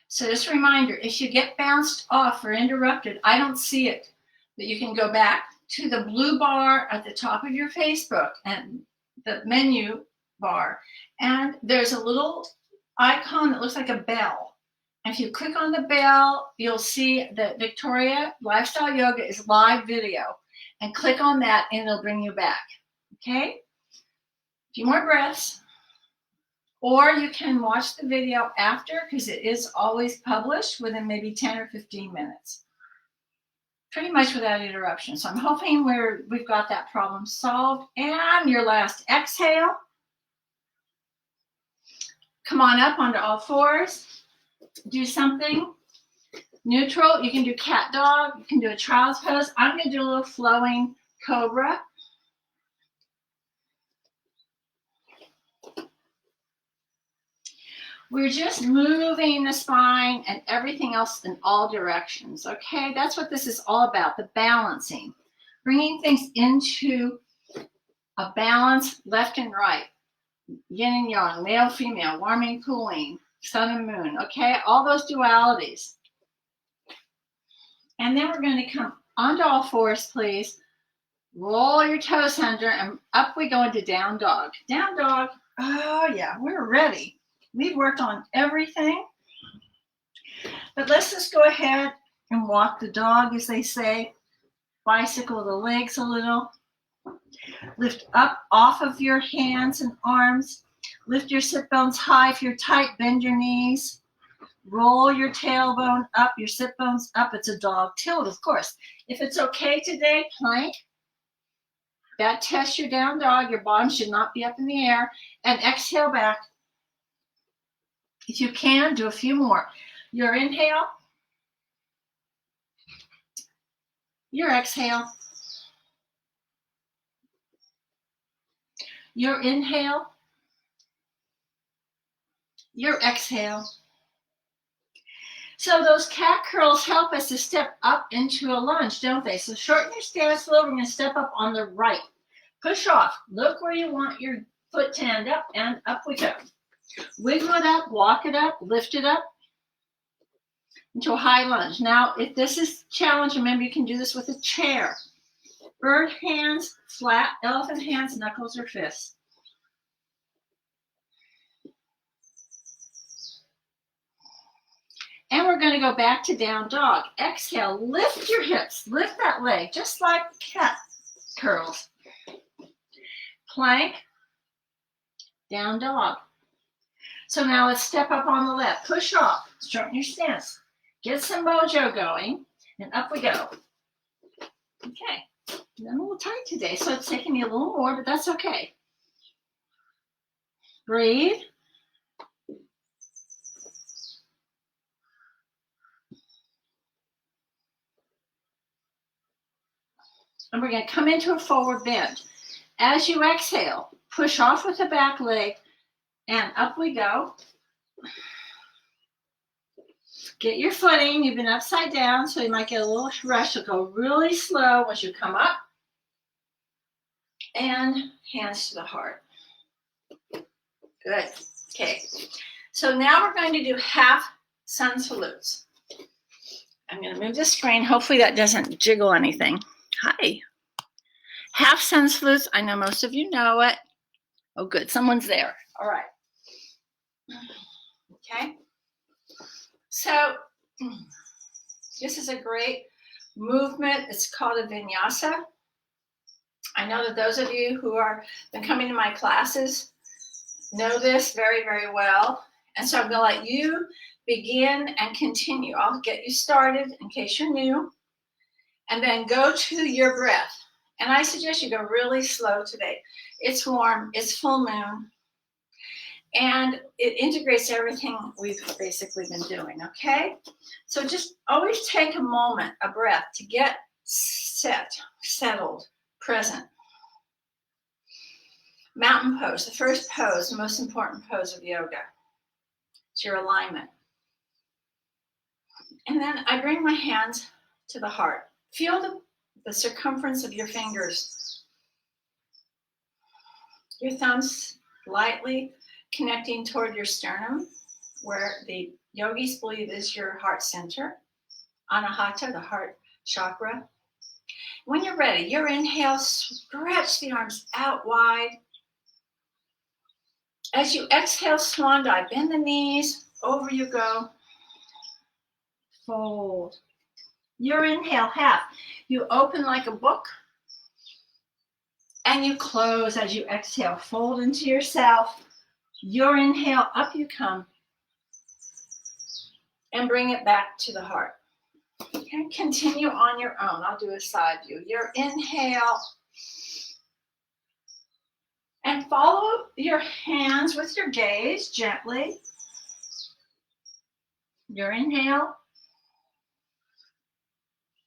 [SPEAKER 1] So just a reminder, if you get bounced off or interrupted, I don't see it, but you can go back to the blue bar at the top of your Facebook and the menu bar, and there's a little icon that looks like a bell. And if you click on the bell, you'll see that Victoria Lifestyle Yoga is live video, and click on that and it'll bring you back. Okay? A few more breaths. Or you can watch the video after, because it is always published within maybe 10 or 15 minutes. Pretty much without interruption. So I'm hoping we've got that problem solved. And your last exhale. Come on up onto all fours. Do something neutral. You can do cat dog. You can do a child's pose. I'm going to do a little flowing cobra. We're just moving the spine and everything else in all directions, okay? That's what this is all about, the balancing. Bringing things into a balance, left and right, yin and yang, male, female, warming, cooling, sun and moon, okay? All those dualities. And then we're going to come onto all fours, please. Roll your toes under, and up we go into down dog. Down dog, oh yeah, we're ready. We've worked on everything, but let's just go ahead and walk the dog, as they say, bicycle the legs a little. Lift up off of your hands and arms. Lift your sit bones high. If you're tight, bend your knees. Roll your tailbone up, your sit bones up. It's a dog tilt, of course. If it's okay today, plank. That tests your down dog. Your bottom should not be up in the air. And exhale back. If you can, do a few more. Your inhale. Your exhale. Your inhale. Your exhale. So those cat curls help us to step up into a lunge, don't they? So shorten your stance a little. We're going to step up on the right. Push off. Look where you want your foot to end up, and up we go. Wiggle it up, walk it up, lift it up into a high lunge. Now, if this is a challenge, remember you can do this with a chair. Bird hands, flat, elephant hands, knuckles or fists. And we're going to go back to down dog. Exhale, lift your hips, lift that leg, just like cat curls. Plank, down dog. So now let's step up on the left. Push off, shorten your stance. Get some mojo going, and up we go. Okay, I'm a little tight today, so it's taking me a little more, but that's okay. Breathe. And we're going to come into a forward bend. As you exhale, push off with the back leg, and up we go. Get your footing. You've been upside down, so you might get a little rush. You'll go really slow once you come up. And hands to the heart. Good. Okay. So now we're going to do half sun salutes. I'm going to move the screen. Hopefully that doesn't jiggle anything. Hi. Half sun salutes. I know most of you know it. Oh, good. Someone's there. All right. Okay. So this is a great movement. It's called a vinyasa. I know that those of you who are been coming to my classes know this very, very well. And so I'm going to let you begin and continue. I'll get you started in case you're new. And then go to your breath. And I suggest you go really slow today. It's warm. It's full moon. And it integrates everything we've basically been doing, okay? So just always take a moment, a breath, to get settled, present. Mountain pose, the first pose, the most important pose of yoga. It's your alignment. And then I bring my hands to the heart. Feel the circumference of your fingers. Your thumbs lightly connecting toward your sternum, where the yogis believe is your heart center. Anahata, the heart chakra. When you're ready, your inhale, stretch the arms out wide. As you exhale, swan dive, bend the knees, over you go. Fold. Your inhale, half. You open like a book, and you close as you exhale. Fold into yourself. Your inhale, up you come, and bring it back to the heart. Okay, continue on your own. I'll do a side view. Your inhale, and follow your hands with your gaze gently. Your inhale,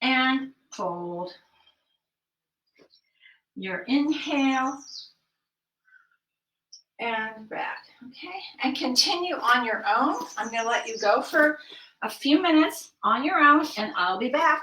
[SPEAKER 1] and fold. Your inhale, and back, okay? And continue on your own. I'm going to let you go for a few minutes on your own, and I'll be back.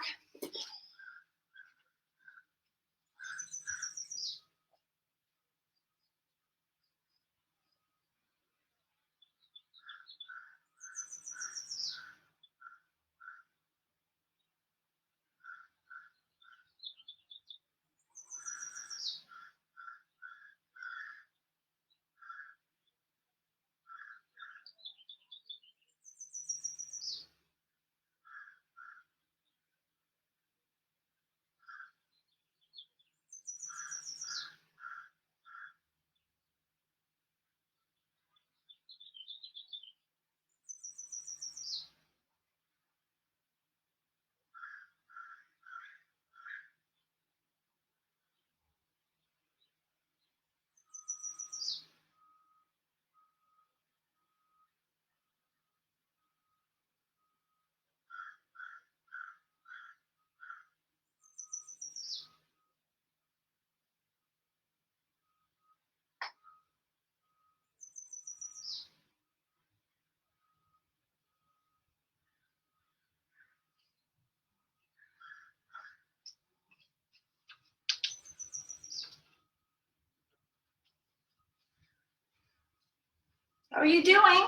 [SPEAKER 1] How are you doing?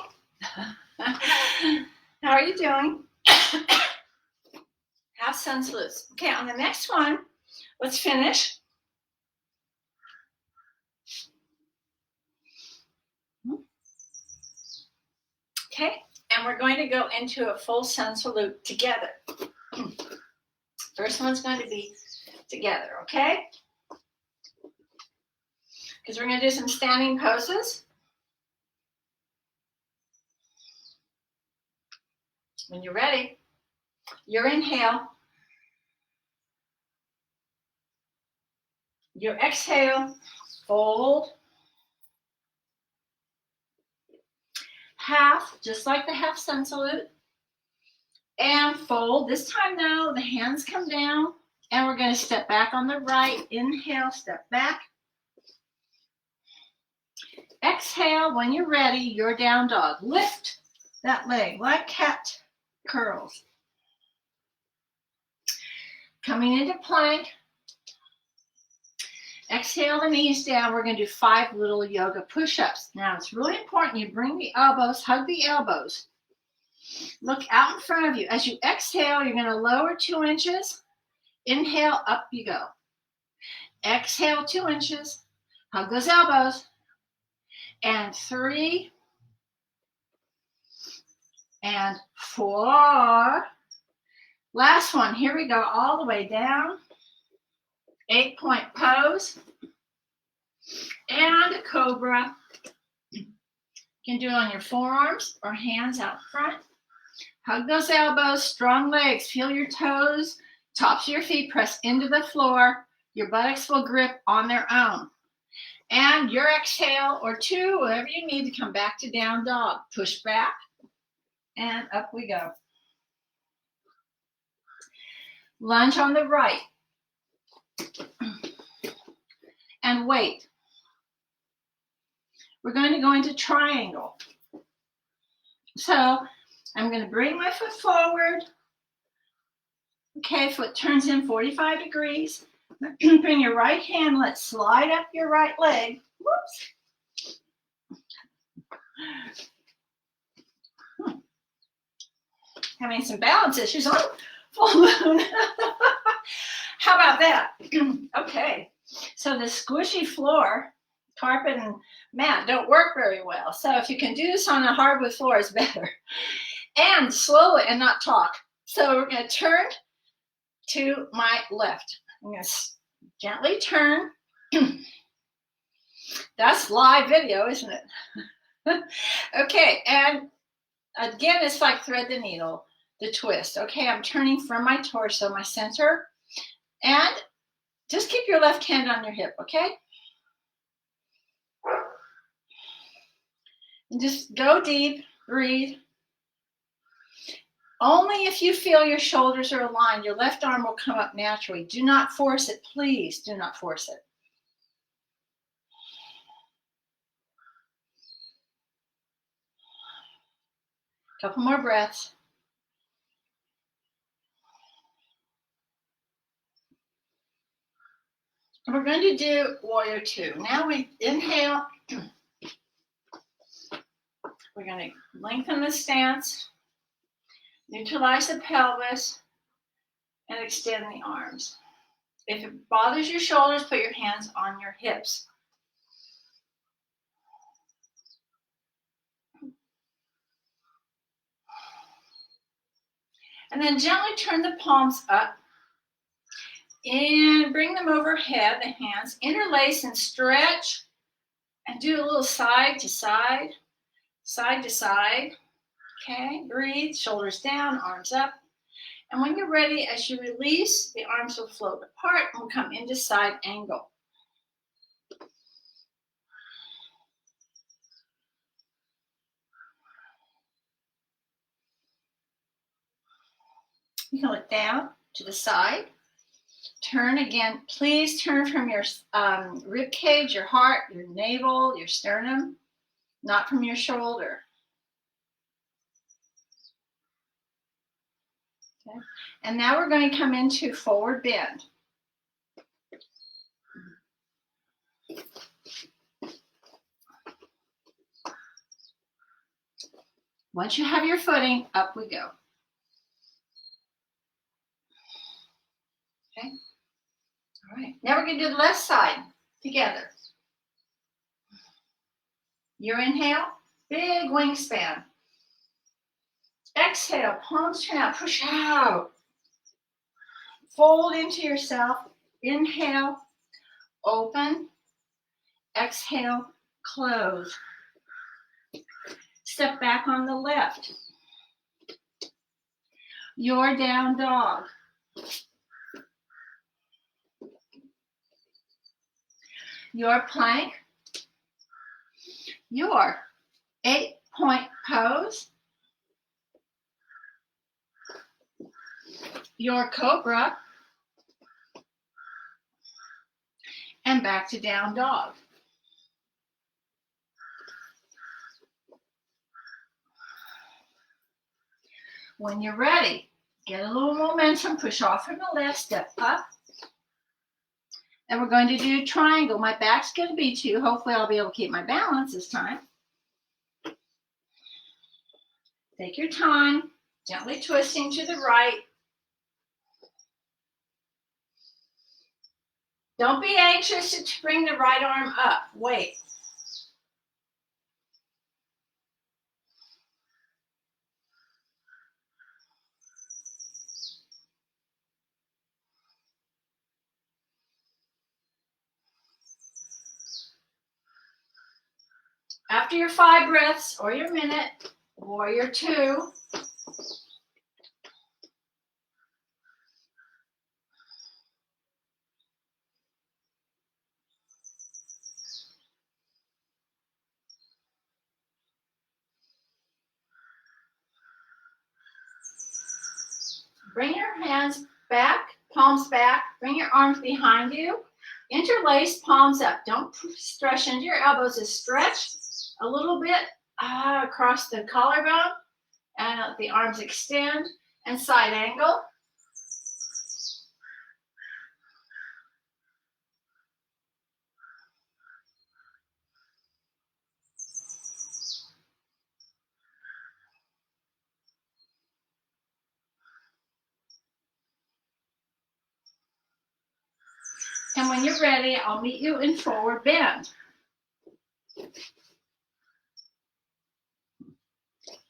[SPEAKER 1] How are you doing? Half sun salutes. Okay, on the next one, let's finish. Okay, and we're going to go into a full sun salute together. First one's going to be together, okay? Because we're going to do some standing poses. When you're ready, your inhale, your exhale, fold, half, just like the half sun salute, and fold. This time now, the hands come down, and we're going to step back on the right. Inhale, step back. Exhale, when you're ready, your down dog. Lift that leg like cat curls. Coming into plank. Exhale the knees down. We're going to do 5 little yoga push-ups. Now, it's really important you bring the elbows, hug the elbows. Look out in front of you. As you exhale, you're going to lower 2 inches. Inhale, up you go. Exhale 2 inches. Hug those elbows. And 3. And 4. Last one. Here we go. All the way down. 8-point pose. And a cobra. You can do it on your forearms or hands out front. Hug those elbows, strong legs. Feel your toes, tops of your feet press into the floor. Your buttocks will grip on their own. And your exhale or 2, whatever you need to come back to down dog. Push back and up we go. Lunge on the right. And wait. We're going to go into triangle. So I'm going to bring my foot forward. Okay, foot turns in 45 degrees. Bring your right hand, let's slide up your right leg. Whoops. Having some balance issues on full moon. How about that? Okay, so the squishy floor, carpet and mat don't work very well. So if you can do this on a hardwood floor, it's better. And slowly and not talk. So we're going to turn to my left. I'm going to gently turn. That's live video, isn't it? Okay, and again, it's like thread the needle, the twist. Okay, I'm turning from my torso, my center, and just keep your left hand on your hip, okay? And just go deep, breathe. Only if you feel your shoulders are aligned, your left arm will come up naturally. Do not force it, please. Do not force it. Couple more breaths. And we're going to do warrior 2. Now we inhale. We're going to lengthen the stance, neutralize the pelvis, and extend the arms. If it bothers your shoulders, put your hands on your hips. And then gently turn the palms up and bring them overhead, the hands. Interlace and stretch and do a little side to side, side to side. Okay, breathe, shoulders down, arms up. And when you're ready, as you release, the arms will float apart and will come into side angle. You can look down to the side. Turn again. Please turn from your rib cage, your heart, your navel, your sternum, not from your shoulder. Okay. And now we're going to come into forward bend. Once you have your footing, up we go. Okay. All right. Now we're going to do the left side together. Your inhale, big wingspan. Exhale, palms turn out, push out. Fold into yourself. Inhale, open. Exhale, close. Step back on the left. Your down dog. Your plank. Your 8-point pose. Your cobra. And back to down dog. When you're ready, get a little momentum, push off from the left, step up. And we're going to do a triangle. My back's going to be to you. Hopefully I'll be able to keep my balance this time. Take your time, gently twisting to the right. Don't be anxious to bring the right arm up. Wait. After your 5 breaths or your minute or your 2, bring your hands back, palms back, bring your arms behind you. Interlace palms up. Don't stretch into your elbows. Just stretch a little bit across the collarbone and let the arms extend and side angle. And when you're ready, I'll meet you in forward bend.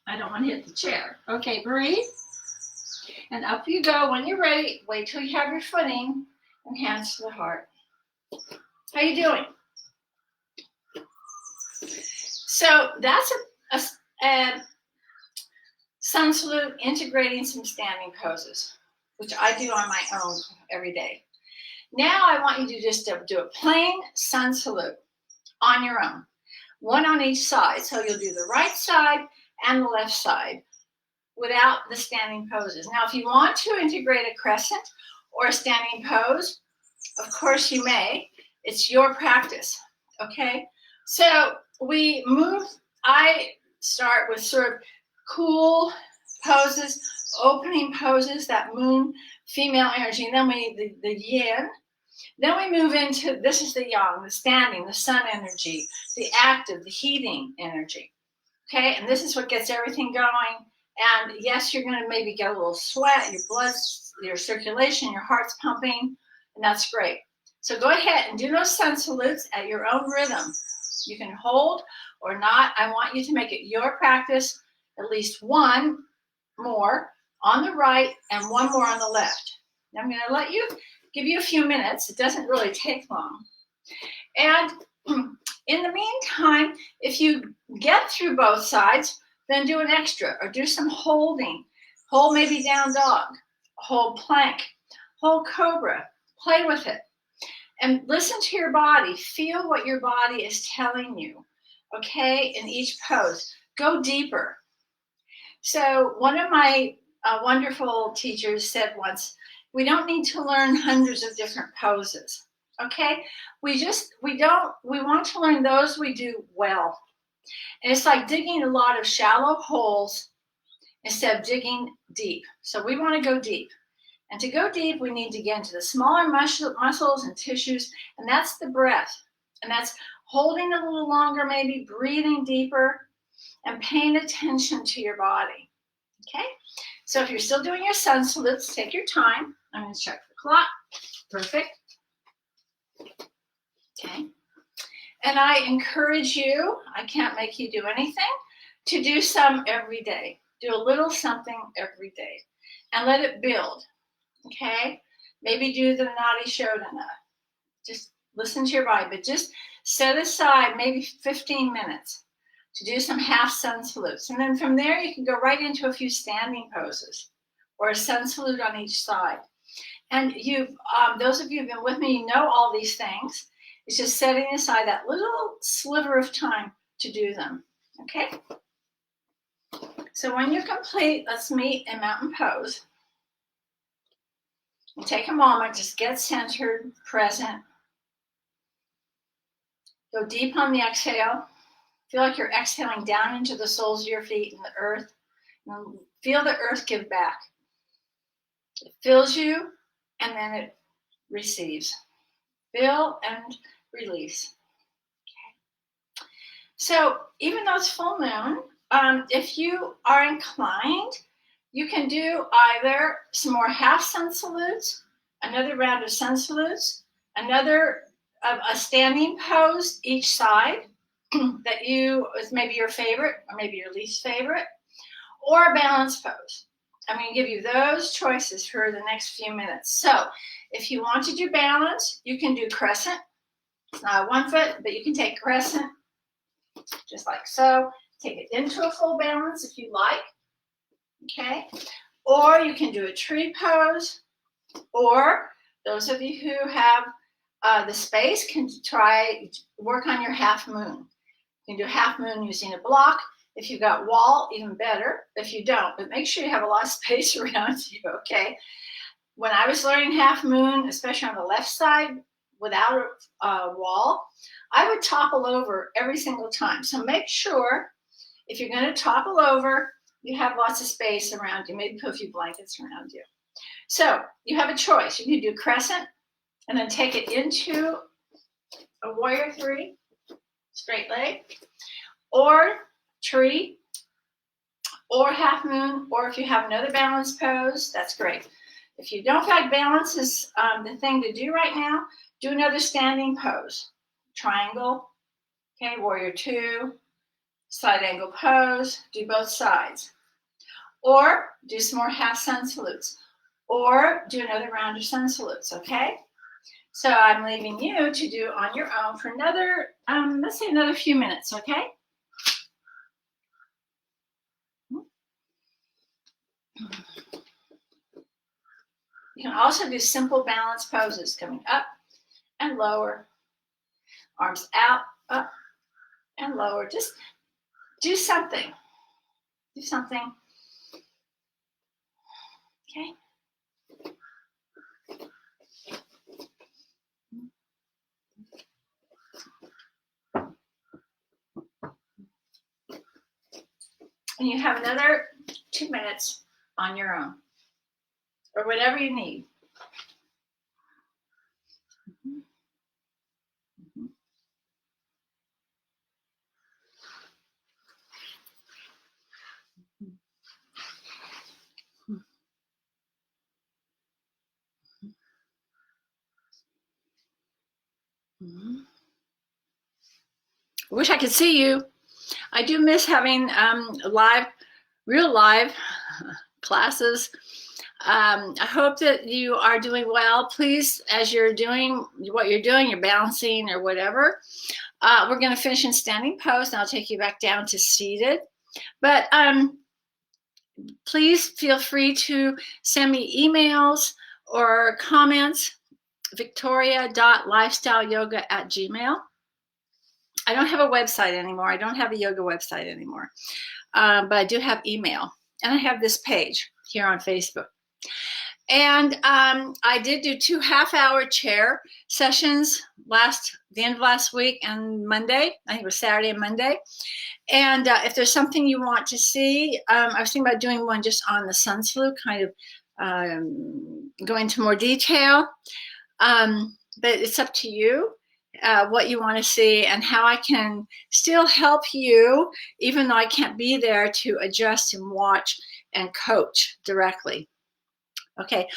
[SPEAKER 1] I don't want to hit the chair. Okay, breathe. And up you go. When you're ready, wait till you have your footing and hands to the heart. How you doing? So that's a sun salute integrating some standing poses, which I do on my own every day. Now I want you to just do a plain sun salute on your own, one on each side. So you'll do the right side and the left side without the standing poses. Now, if you want to integrate a crescent or a standing pose, of course you may. It's your practice, okay? So we move, I start with sort of cool poses, opening poses, that moon female energy, and then we the yin. Then we move into, this is the yang, the standing, the sun energy, the active, the heating energy. Okay, and this is what gets everything going. And yes, you're going to maybe get a little sweat, your blood, your circulation, your heart's pumping, and that's great. So go ahead and do those sun salutes at your own rhythm. You can hold or not. I want you to make it your practice, at least one more on the right and one more on the left. Now I'm going to give you a few minutes. It doesn't really take long. And in the meantime, if you get through both sides, then do an extra or do some holding. Hold maybe down dog, hold plank, hold cobra, play with it. And listen to your body. Feel what your body is telling you, okay, in each pose. Go deeper. So one of my wonderful teachers said once, we don't need to learn hundreds of different poses, okay? We want to learn those we do well. And it's like digging a lot of shallow holes instead of digging deep. So we want to go deep. And to go deep, we need to get into the smaller muscles and tissues, and that's the breath. And that's holding a little longer, maybe breathing deeper. and paying attention to your body. Okay? So if you're still doing your sun salutes, take your time. I'm going to check the clock. Perfect. Okay. And I encourage you, I can't make you do anything, to do some every day. Do a little something every day and let it build. Okay? Maybe do the Nadi Shodhana. Just listen to your body, but just set aside maybe 15 minutes to do some half sun salutes. And then from there, you can go right into a few standing poses or a sun salute on each side. And those of you who've been with me, you know all these things. It's just setting aside that little sliver of time to do them, okay? So when you're complete, let's meet in mountain pose. And take a moment, just get centered, present. Go deep on the exhale. Feel like you're exhaling down into the soles of your feet and the earth. And feel the earth give back. It fills you, and then it receives. Fill and release. Okay. So even though it's full moon, if you are inclined, you can do either some more half sun salutes, another round of sun salutes, another a standing pose each side that is maybe your favorite or maybe your least favorite, or a balance pose. I'm going to give you those choices for the next few minutes. So if you want to do balance, you can do crescent. It's not 1 foot, but you can take crescent just like so. Take it into a full balance if you like. Okay. Or you can do a tree pose. Or those of you who have the space can work on your half moon. You can do half moon using a block. If you've got wall, even better. If you don't, but make sure you have a lot of space around you, okay? When I was learning half moon, especially on the left side, without a wall, I would topple over every single time. So make sure if you're going to topple over, you have lots of space around you. Maybe put a few blankets around you. So you have a choice. You can do crescent and then take it into a warrior 3, straight leg, or tree, or half moon, or if you have another balance pose, that's great. If you don't feel like balance is the thing to do right now, do another standing pose. Triangle, okay, warrior 2, side angle pose, do both sides. Or do some more half sun salutes, or do another round of sun salutes, okay? So I'm leaving you to do on your own for another, let's say another few minutes, okay? You can also do simple balance poses, coming up and lower, arms out, up and lower. Just do something. Do something. Okay. And you have another 2 minutes on your own, or whatever you need. I wish I could see you. I do miss having real live classes. I hope that you are doing well. Please, as you're doing what you're doing, you're balancing or whatever, we're going to finish in standing pose, and I'll take you back down to seated. But please feel free to send me emails or comments, victoria.lifestyleyoga@gmail.com. I don't have a website anymore. I don't have a yoga website anymore, but I do have email, and I have this page here on Facebook. And I did do 2 half-hour chair sessions the end of last week and Monday. I think it was Saturday and Monday. And if there's something you want to see, I was thinking about doing one just on the sun salute, kind of go into more detail. But it's up to you. what you want to see and how I can still help you, even though I can't be there to adjust and watch and coach directly. Okay.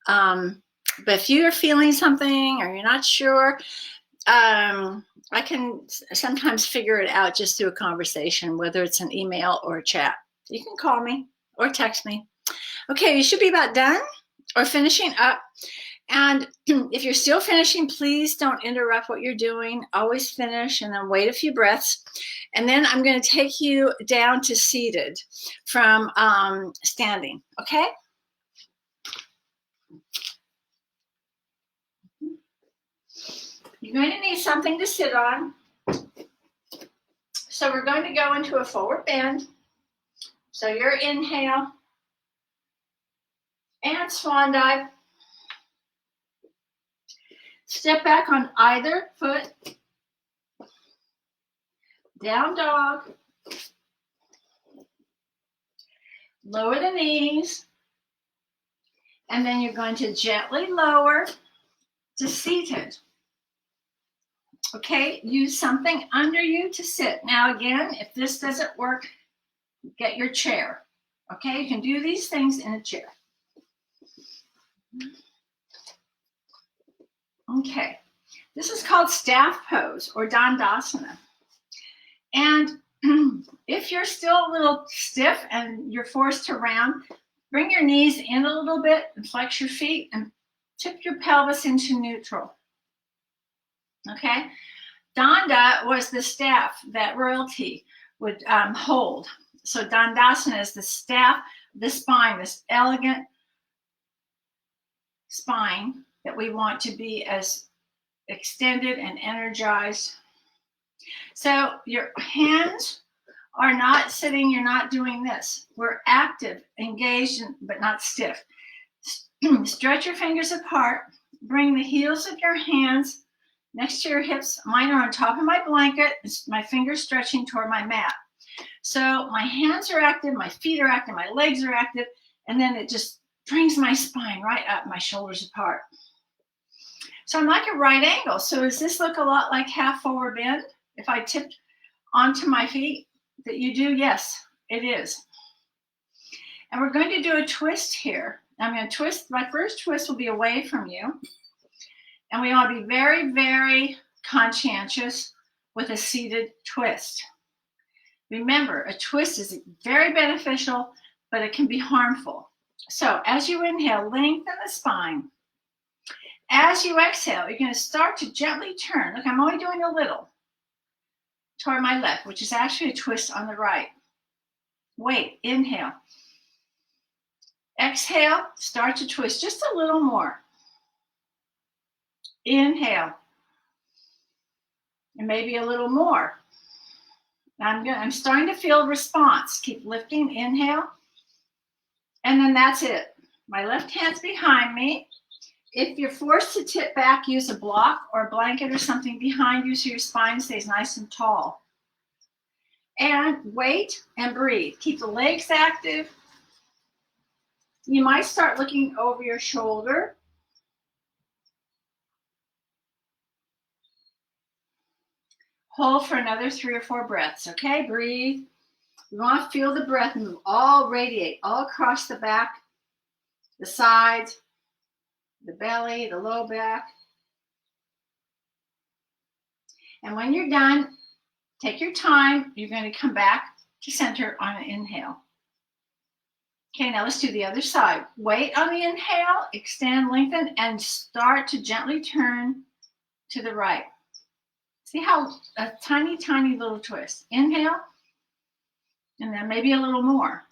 [SPEAKER 1] But if you're feeling something or you're not sure, I can sometimes figure it out just through a conversation, whether it's an email or a chat. You can call me or text me. Okay, you should be about done or finishing up. And if you're still finishing, please don't interrupt what you're doing. Always finish and then wait a few breaths. And then I'm going to take you down to seated from standing, okay? You're going to need something to sit on. So we're going to go into a forward bend. So your inhale and swan dive. Step back on either foot. Down dog. Lower the knees. And then you're going to gently lower to seated. Okay, use something under you to sit. Now again, if this doesn't work, get your chair. Okay, you can do these things in a chair. Okay, this is called staff pose or Dandasana. And if you're still a little stiff and you're forced to round, bring your knees in a little bit and flex your feet and tip your pelvis into neutral. Okay, Danda was the staff that royalty would hold. So Dandasana is the staff, the spine, this elegant spine that we want to be as extended and energized. So your hands are not sitting, you're not doing this. We're active, engaged, but not stiff. Stretch your fingers apart. Bring the heels of your hands next to your hips. Mine are on top of my blanket. My fingers stretching toward my mat. So my hands are active, my feet are active, my legs are active, and then it just brings my spine right up, my shoulders apart. So I'm like a right angle. So does this look a lot like half forward bend? If I tipped onto my feet that you do? Yes, it is. And we're going to do a twist here. I'm going to twist, my first twist will be away from you. And we want to be very, very conscientious with a seated twist. Remember, a twist is very beneficial, but it can be harmful. So as you inhale, lengthen the spine. As you exhale, you're going to start to gently turn. Look, I'm only doing a little toward my left, which is actually a twist on the right. Wait, inhale. Exhale, start to twist just a little more. Inhale. And maybe a little more. I'm starting to feel response. Keep lifting, inhale. And then that's it. My left hand's behind me. If you're forced to tip back, use a block or a blanket or something behind you so your spine stays nice and tall. And wait and breathe. Keep the legs active. You might start looking over your shoulder. Hold for another 3 or 4 breaths, okay? Breathe. You want to feel the breath move, all radiate, all across the back, the sides, the belly, the low back. And when you're done, take your time. You're going to come back to center on an inhale. Okay, now let's do the other side. Wait on the inhale, extend, lengthen, and start to gently turn to the right. See how a tiny, tiny little twist. Inhale, and then maybe a little more.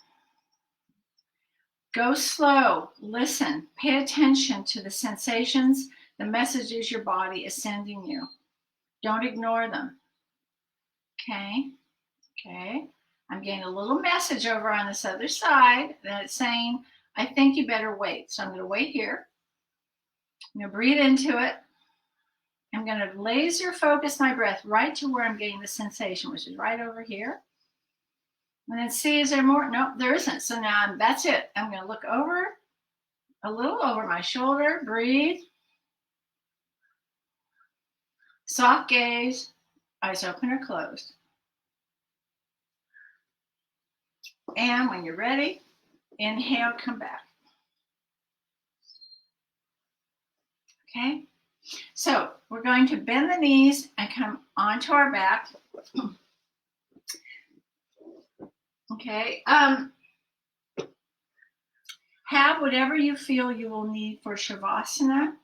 [SPEAKER 1] Go slow, listen, pay attention to the sensations, the messages your body is sending you. Don't ignore them. Okay, okay. I'm getting a little message over on this other side that it's saying, I think you better wait. So I'm going to wait here. I'm going to breathe into it. I'm going to laser focus my breath right to where I'm getting the sensation, which is right over here. And then see, is there more? No, there isn't. So now that's it. I'm going to look over, a little over my shoulder, breathe. Soft gaze, eyes open or closed. And when you're ready, inhale, come back. Okay, so we're going to bend the knees and come onto our back. Okay, have whatever you feel you will need for Shavasana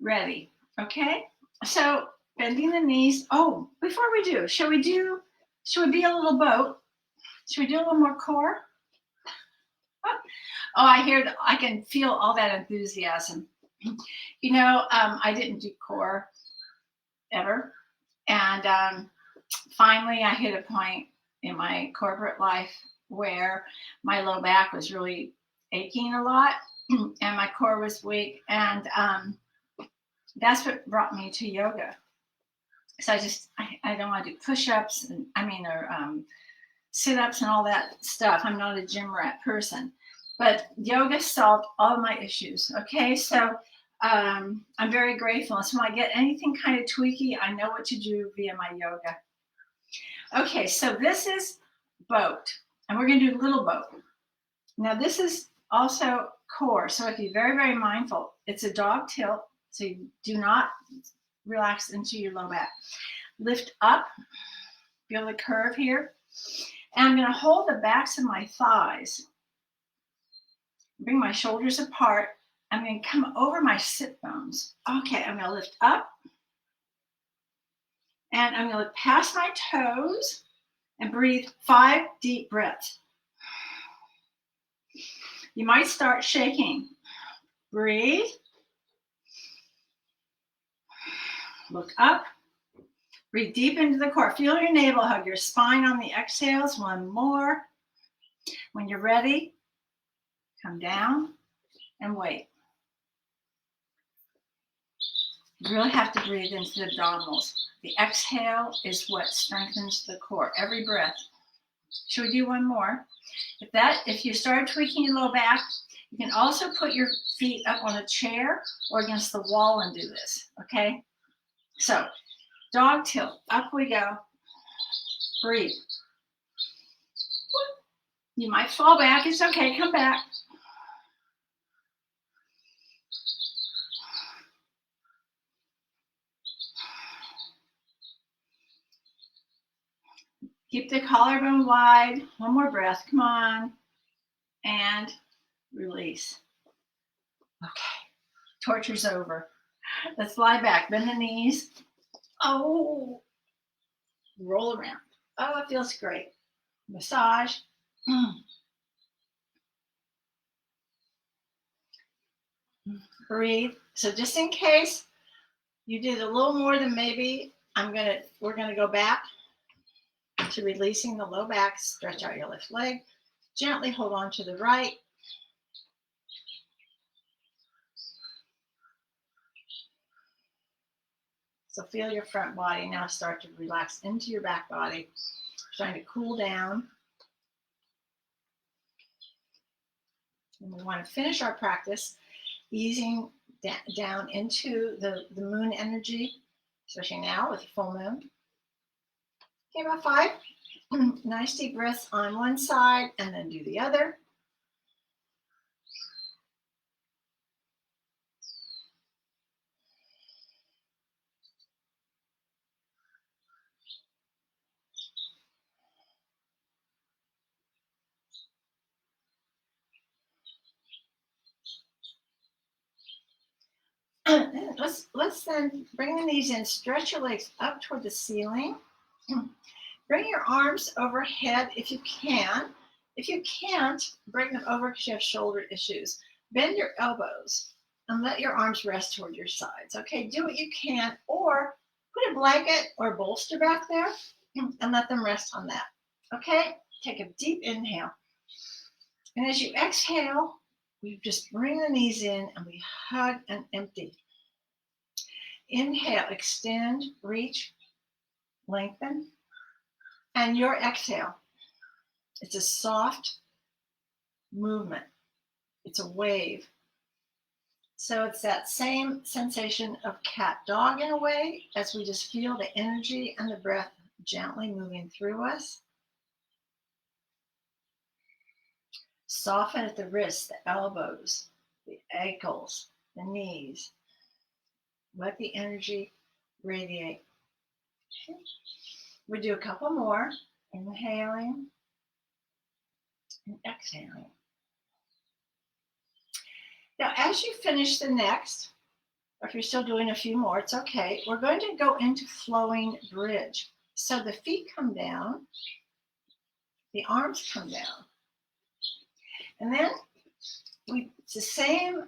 [SPEAKER 1] ready. Okay, so bending the knees. Oh, before we do, should we be a little boat? Should we do a little more core? Oh, I can feel all that enthusiasm. You know, I didn't do core ever. And finally, I hit a point in my corporate life where my low back was really aching a lot and my core was weak. And that's what brought me to yoga. So I don't want to do push-ups or sit-ups and all that stuff. I'm not a gym rat person. But yoga solved all my issues. Okay, so I'm very grateful. And so when I get anything kind of tweaky, I know what to do via my yoga. Okay, so this is boat, and we're going to do little boat. Now this is also core, so I have to be very, very mindful. It's a dog tilt, so you do not relax into your low back. Lift up, feel the curve here. And I'm going to hold the backs of my thighs. Bring my shoulders apart. I'm going to come over my sit bones. Okay, I'm going to lift up. And I'm going to look past my toes and breathe 5 deep breaths. You might start shaking. Breathe. Look up. Breathe deep into the core. Feel your navel hug your spine on the exhales. One more. When you're ready, come down and wait. You really have to breathe into the abdominals. The exhale is what strengthens the core. Every breath. Should we do one more? If you start tweaking your low back, you can also put your feet up on a chair or against the wall and do this. Okay? So, dog tilt. Up we go. Breathe. You might fall back. It's okay. Come back. Keep the collarbone wide. One more breath. Come on. And release. Okay. Torture's over. Let's lie back. Bend the knees. Oh. Roll around. Oh, it feels great. Massage. Breathe. So just in case you did a little more than maybe, we're gonna go back to releasing the low back. Stretch out your left leg. Gently hold on to the right. So feel your front body now start to relax into your back body. Trying to cool down. And we want to finish our practice easing down into the moon energy, especially now with the full moon. Okay, about 5. Nice deep breaths on one side and then do the other. Let's then bring the knees in, stretch your legs up toward the ceiling. Bring your arms overhead if you can. If you can't, bring them over because you have shoulder issues. Bend your elbows and let your arms rest toward your sides. Okay, do what you can, or put a blanket or bolster back there and let them rest on that. Okay, take a deep inhale. And as you exhale, we just bring the knees in and we hug and empty. Inhale, extend, reach, lengthen. And your exhale, it's a soft movement. It's a wave. So it's that same sensation of cat-dog in a way, as we just feel the energy and the breath gently moving through us. Soften at the wrists, the elbows, the ankles, the knees. Let the energy radiate. Okay. We do a couple more. Inhaling and exhaling. Now, as you finish the next, or if you're still doing a few more, it's okay. We're going to go into flowing bridge. So the feet come down, the arms come down. And then it's the same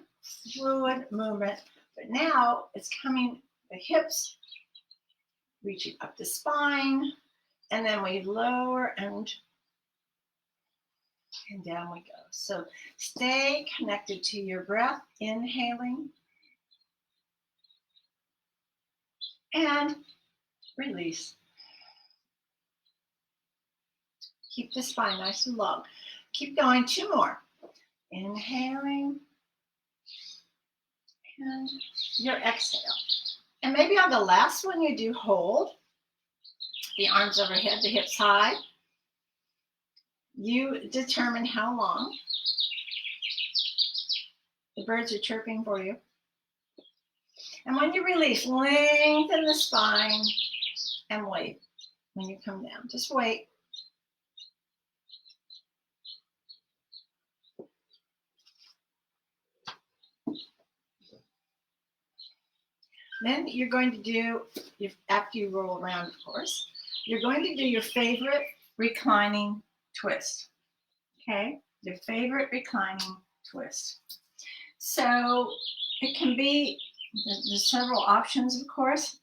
[SPEAKER 1] fluid movement, but now it's coming, the hips reaching up the spine, and then we lower and down we go. So stay connected to your breath, inhaling and release. Keep the spine nice and long. Keep going, 2 more. Inhaling and your exhale. And maybe on the last one you do hold the arms overhead, the hips high. You determine how long. The birds are chirping for you. And when you release, lengthen the spine and wait when you come down. Just wait. Then you're going to do, after you roll around, of course, you're going to do your favorite reclining twist. Okay? Your favorite reclining twist. So it can be, there's several options, of course.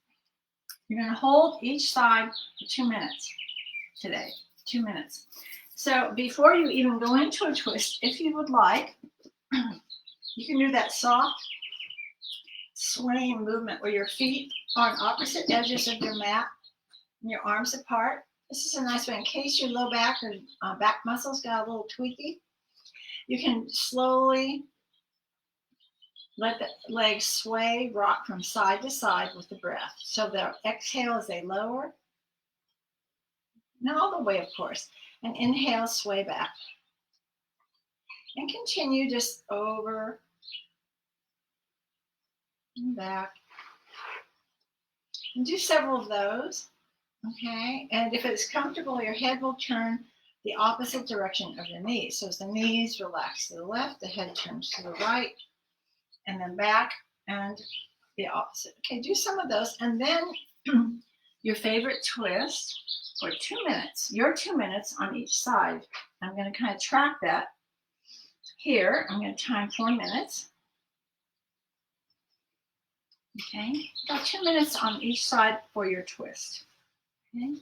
[SPEAKER 1] You're going to hold each side for 2 minutes today. 2 minutes. So before you even go into a twist, if you would like, you can do that soft swaying movement where your feet are on opposite edges of your mat and your arms apart. This is a nice way in case your low back or back muscles got a little tweaky. You can slowly let the legs sway, rock from side to side with the breath. So the exhale as they lower, not all the way, of course, and inhale, sway back. And continue just over and back. And do several of those, okay? And if it's comfortable, your head will turn the opposite direction of the knees. So as the knees relax to the left, the head turns to the right, and then back and the opposite. Okay, do some of those. And then your favorite twist for 2 minutes, your 2 minutes on each side. I'm going to kind of track that here. I'm going to time 4 minutes. Okay, about 2 minutes on each side for your twist. Okay,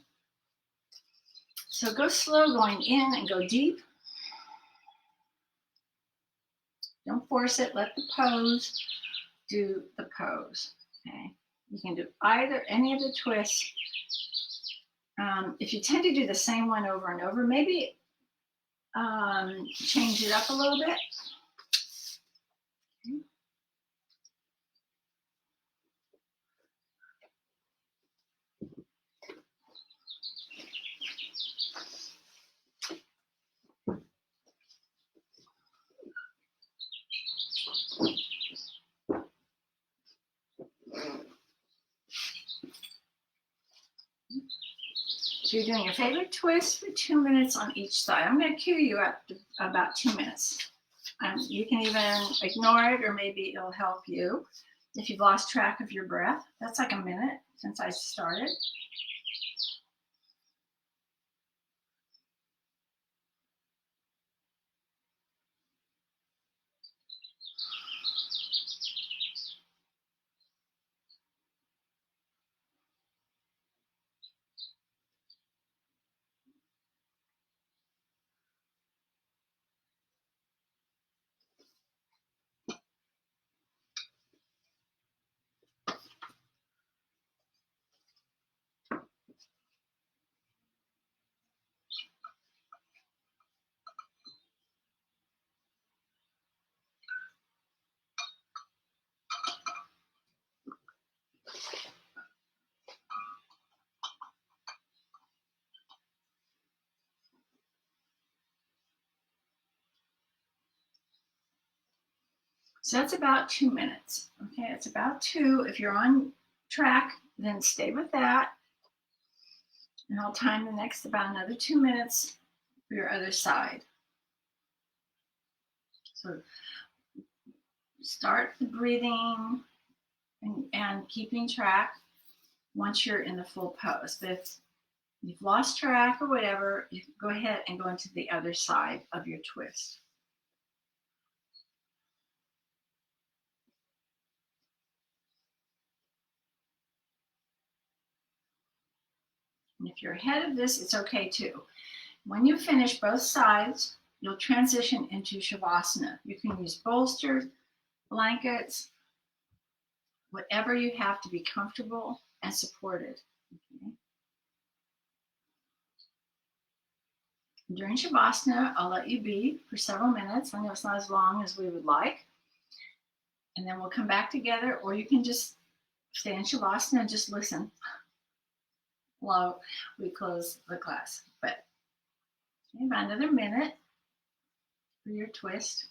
[SPEAKER 1] so go slow going in and go deep. Don't force it, let the pose do the pose. Okay, you can do any of the twists. If you tend to do the same one over and over, maybe change it up a little bit. Okay. So you're doing your favorite twist for 2 minutes on each side. I'm going to cue you up to about 2 minutes. You can even ignore it, or maybe it'll help you if you've lost track of your breath. That's like a minute since I started. So that's about 2 minutes. Okay, it's about 2. If you're on track, then stay with that. And I'll time the next about another 2 minutes for your other side. So start the breathing and keeping track once you're in the full pose. But if you've lost track or whatever, you can go ahead and go into the other side of your twist. And if you're ahead of this, it's okay too. When you finish both sides, you'll transition into Shavasana. You can use bolsters, blankets, whatever you have to be comfortable and supported. Okay? During Shavasana, I'll let you be for several minutes. I know it's not as long as we would like. And then we'll come back together, or you can just stay in Shavasana and just listen while we close the class. But okay, about another minute for your twist.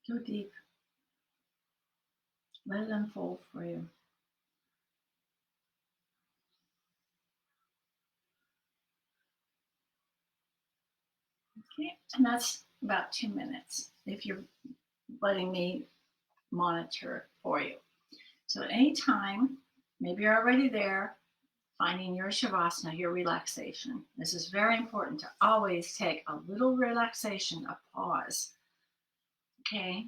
[SPEAKER 1] Go deep. Let it unfold for you. Okay, and that's about 2 minutes if you're letting me monitor for you. So at any time, maybe you're already there, finding your Shavasana, your relaxation. This is very important to always take a little relaxation, a pause. Okay,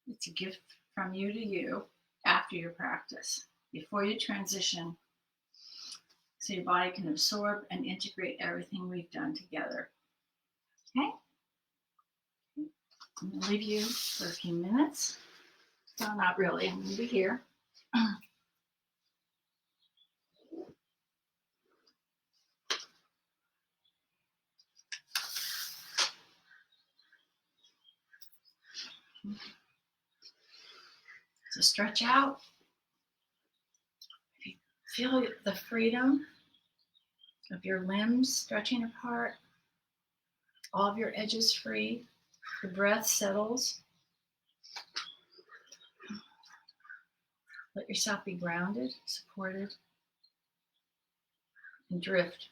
[SPEAKER 1] it's a gift from you to you after your practice, before you transition, so your body can absorb and integrate everything we've done together. Okay, I'm going to leave you for a few minutes. Well, not really, I'm going to be here. So stretch out. Feel the freedom of your limbs stretching apart, all of your edges free. The breath settles. Let yourself be grounded, supported, and drift.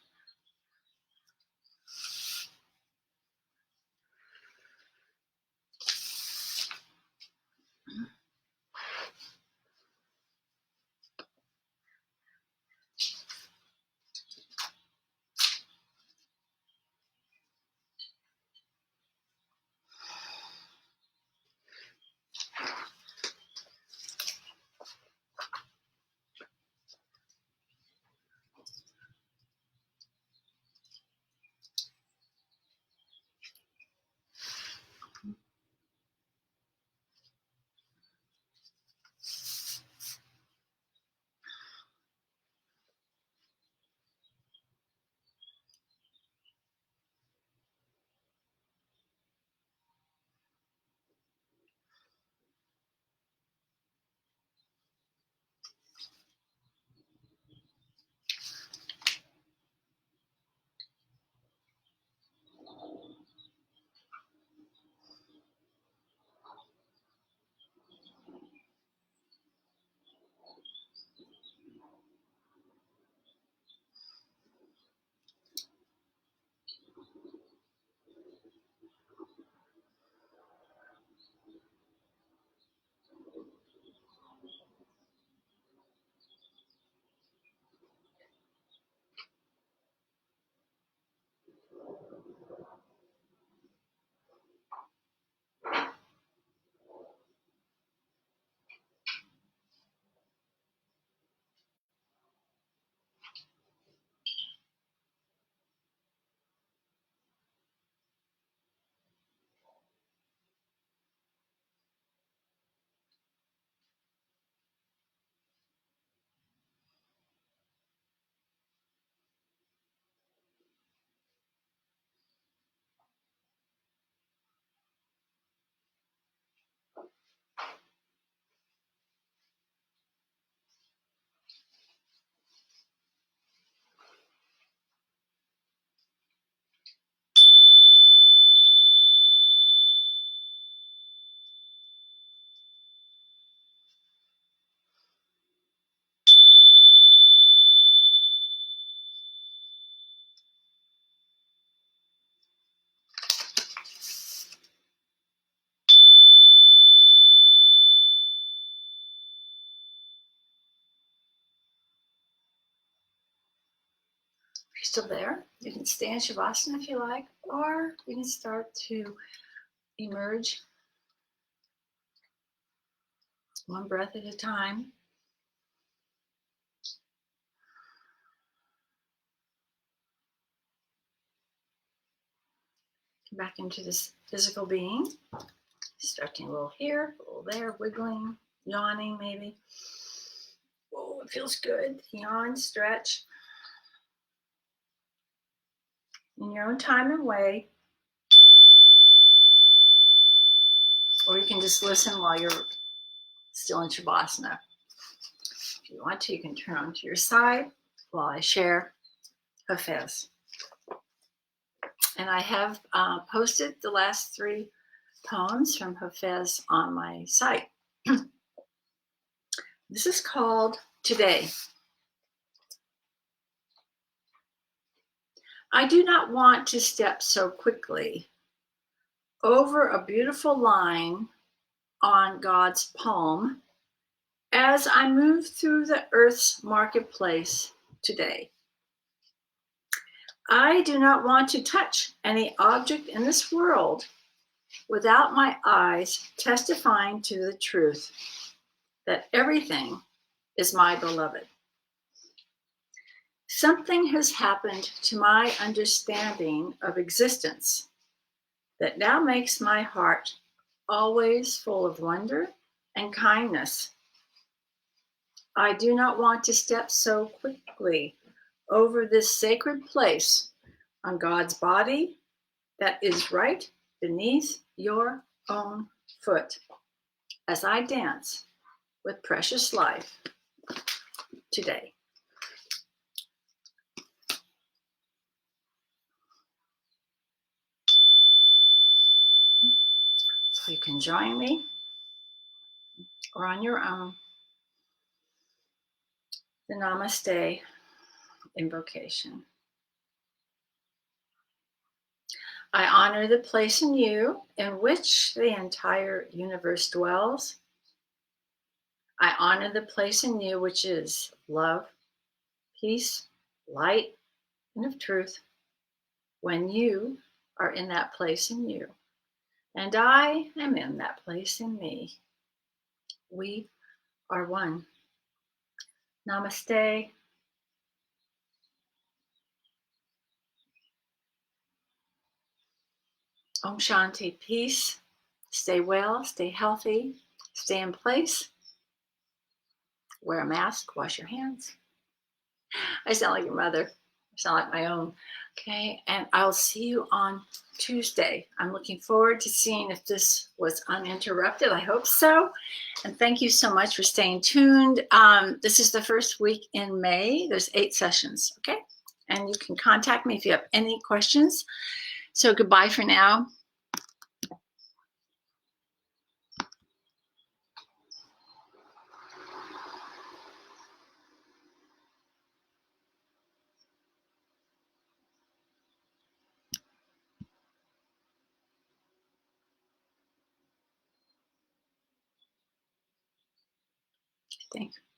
[SPEAKER 1] still there, you can stay in Shavasana if you like, or you can start to emerge one breath at a time. Come back into this physical being. Stretching a little here, a little there, wiggling, yawning maybe. Oh, it feels good. Yawn, stretch. In your own time and way. Or you can just listen while you're still in Shavasana. If you want to, you can turn onto your side while I share Hafez. And I have posted the last 3 poems from Hafez on my site. This is called Today. I do not want to step so quickly over a beautiful line on God's poem as I move through the earth's marketplace today. I do not want to touch any object in this world without my eyes testifying to the truth that everything is my beloved. Something has happened to my understanding of existence that now makes my heart always full of wonder and kindness. I do not want to step so quickly over this sacred place on God's body that is right beneath your own foot as I dance with precious life today. So you can join me or on your own the Namaste invocation. I honor the place in you in which the entire universe dwells. I honor the place in you which is love, peace, light, and of truth when you are in that place in you. And I am in that place in me. We are one. Namaste. Om Shanti. Peace. Stay well, stay healthy, stay in place. Wear a mask, wash your hands. I sound like your mother. I sound like my own. Okay, and I'll see you on Tuesday. I'm looking forward to seeing if this was uninterrupted. I hope so. And thank you so much for staying tuned. This is the first week in May. There's 8 sessions, okay? And you can contact me if you have any questions. So goodbye for now. Thank you.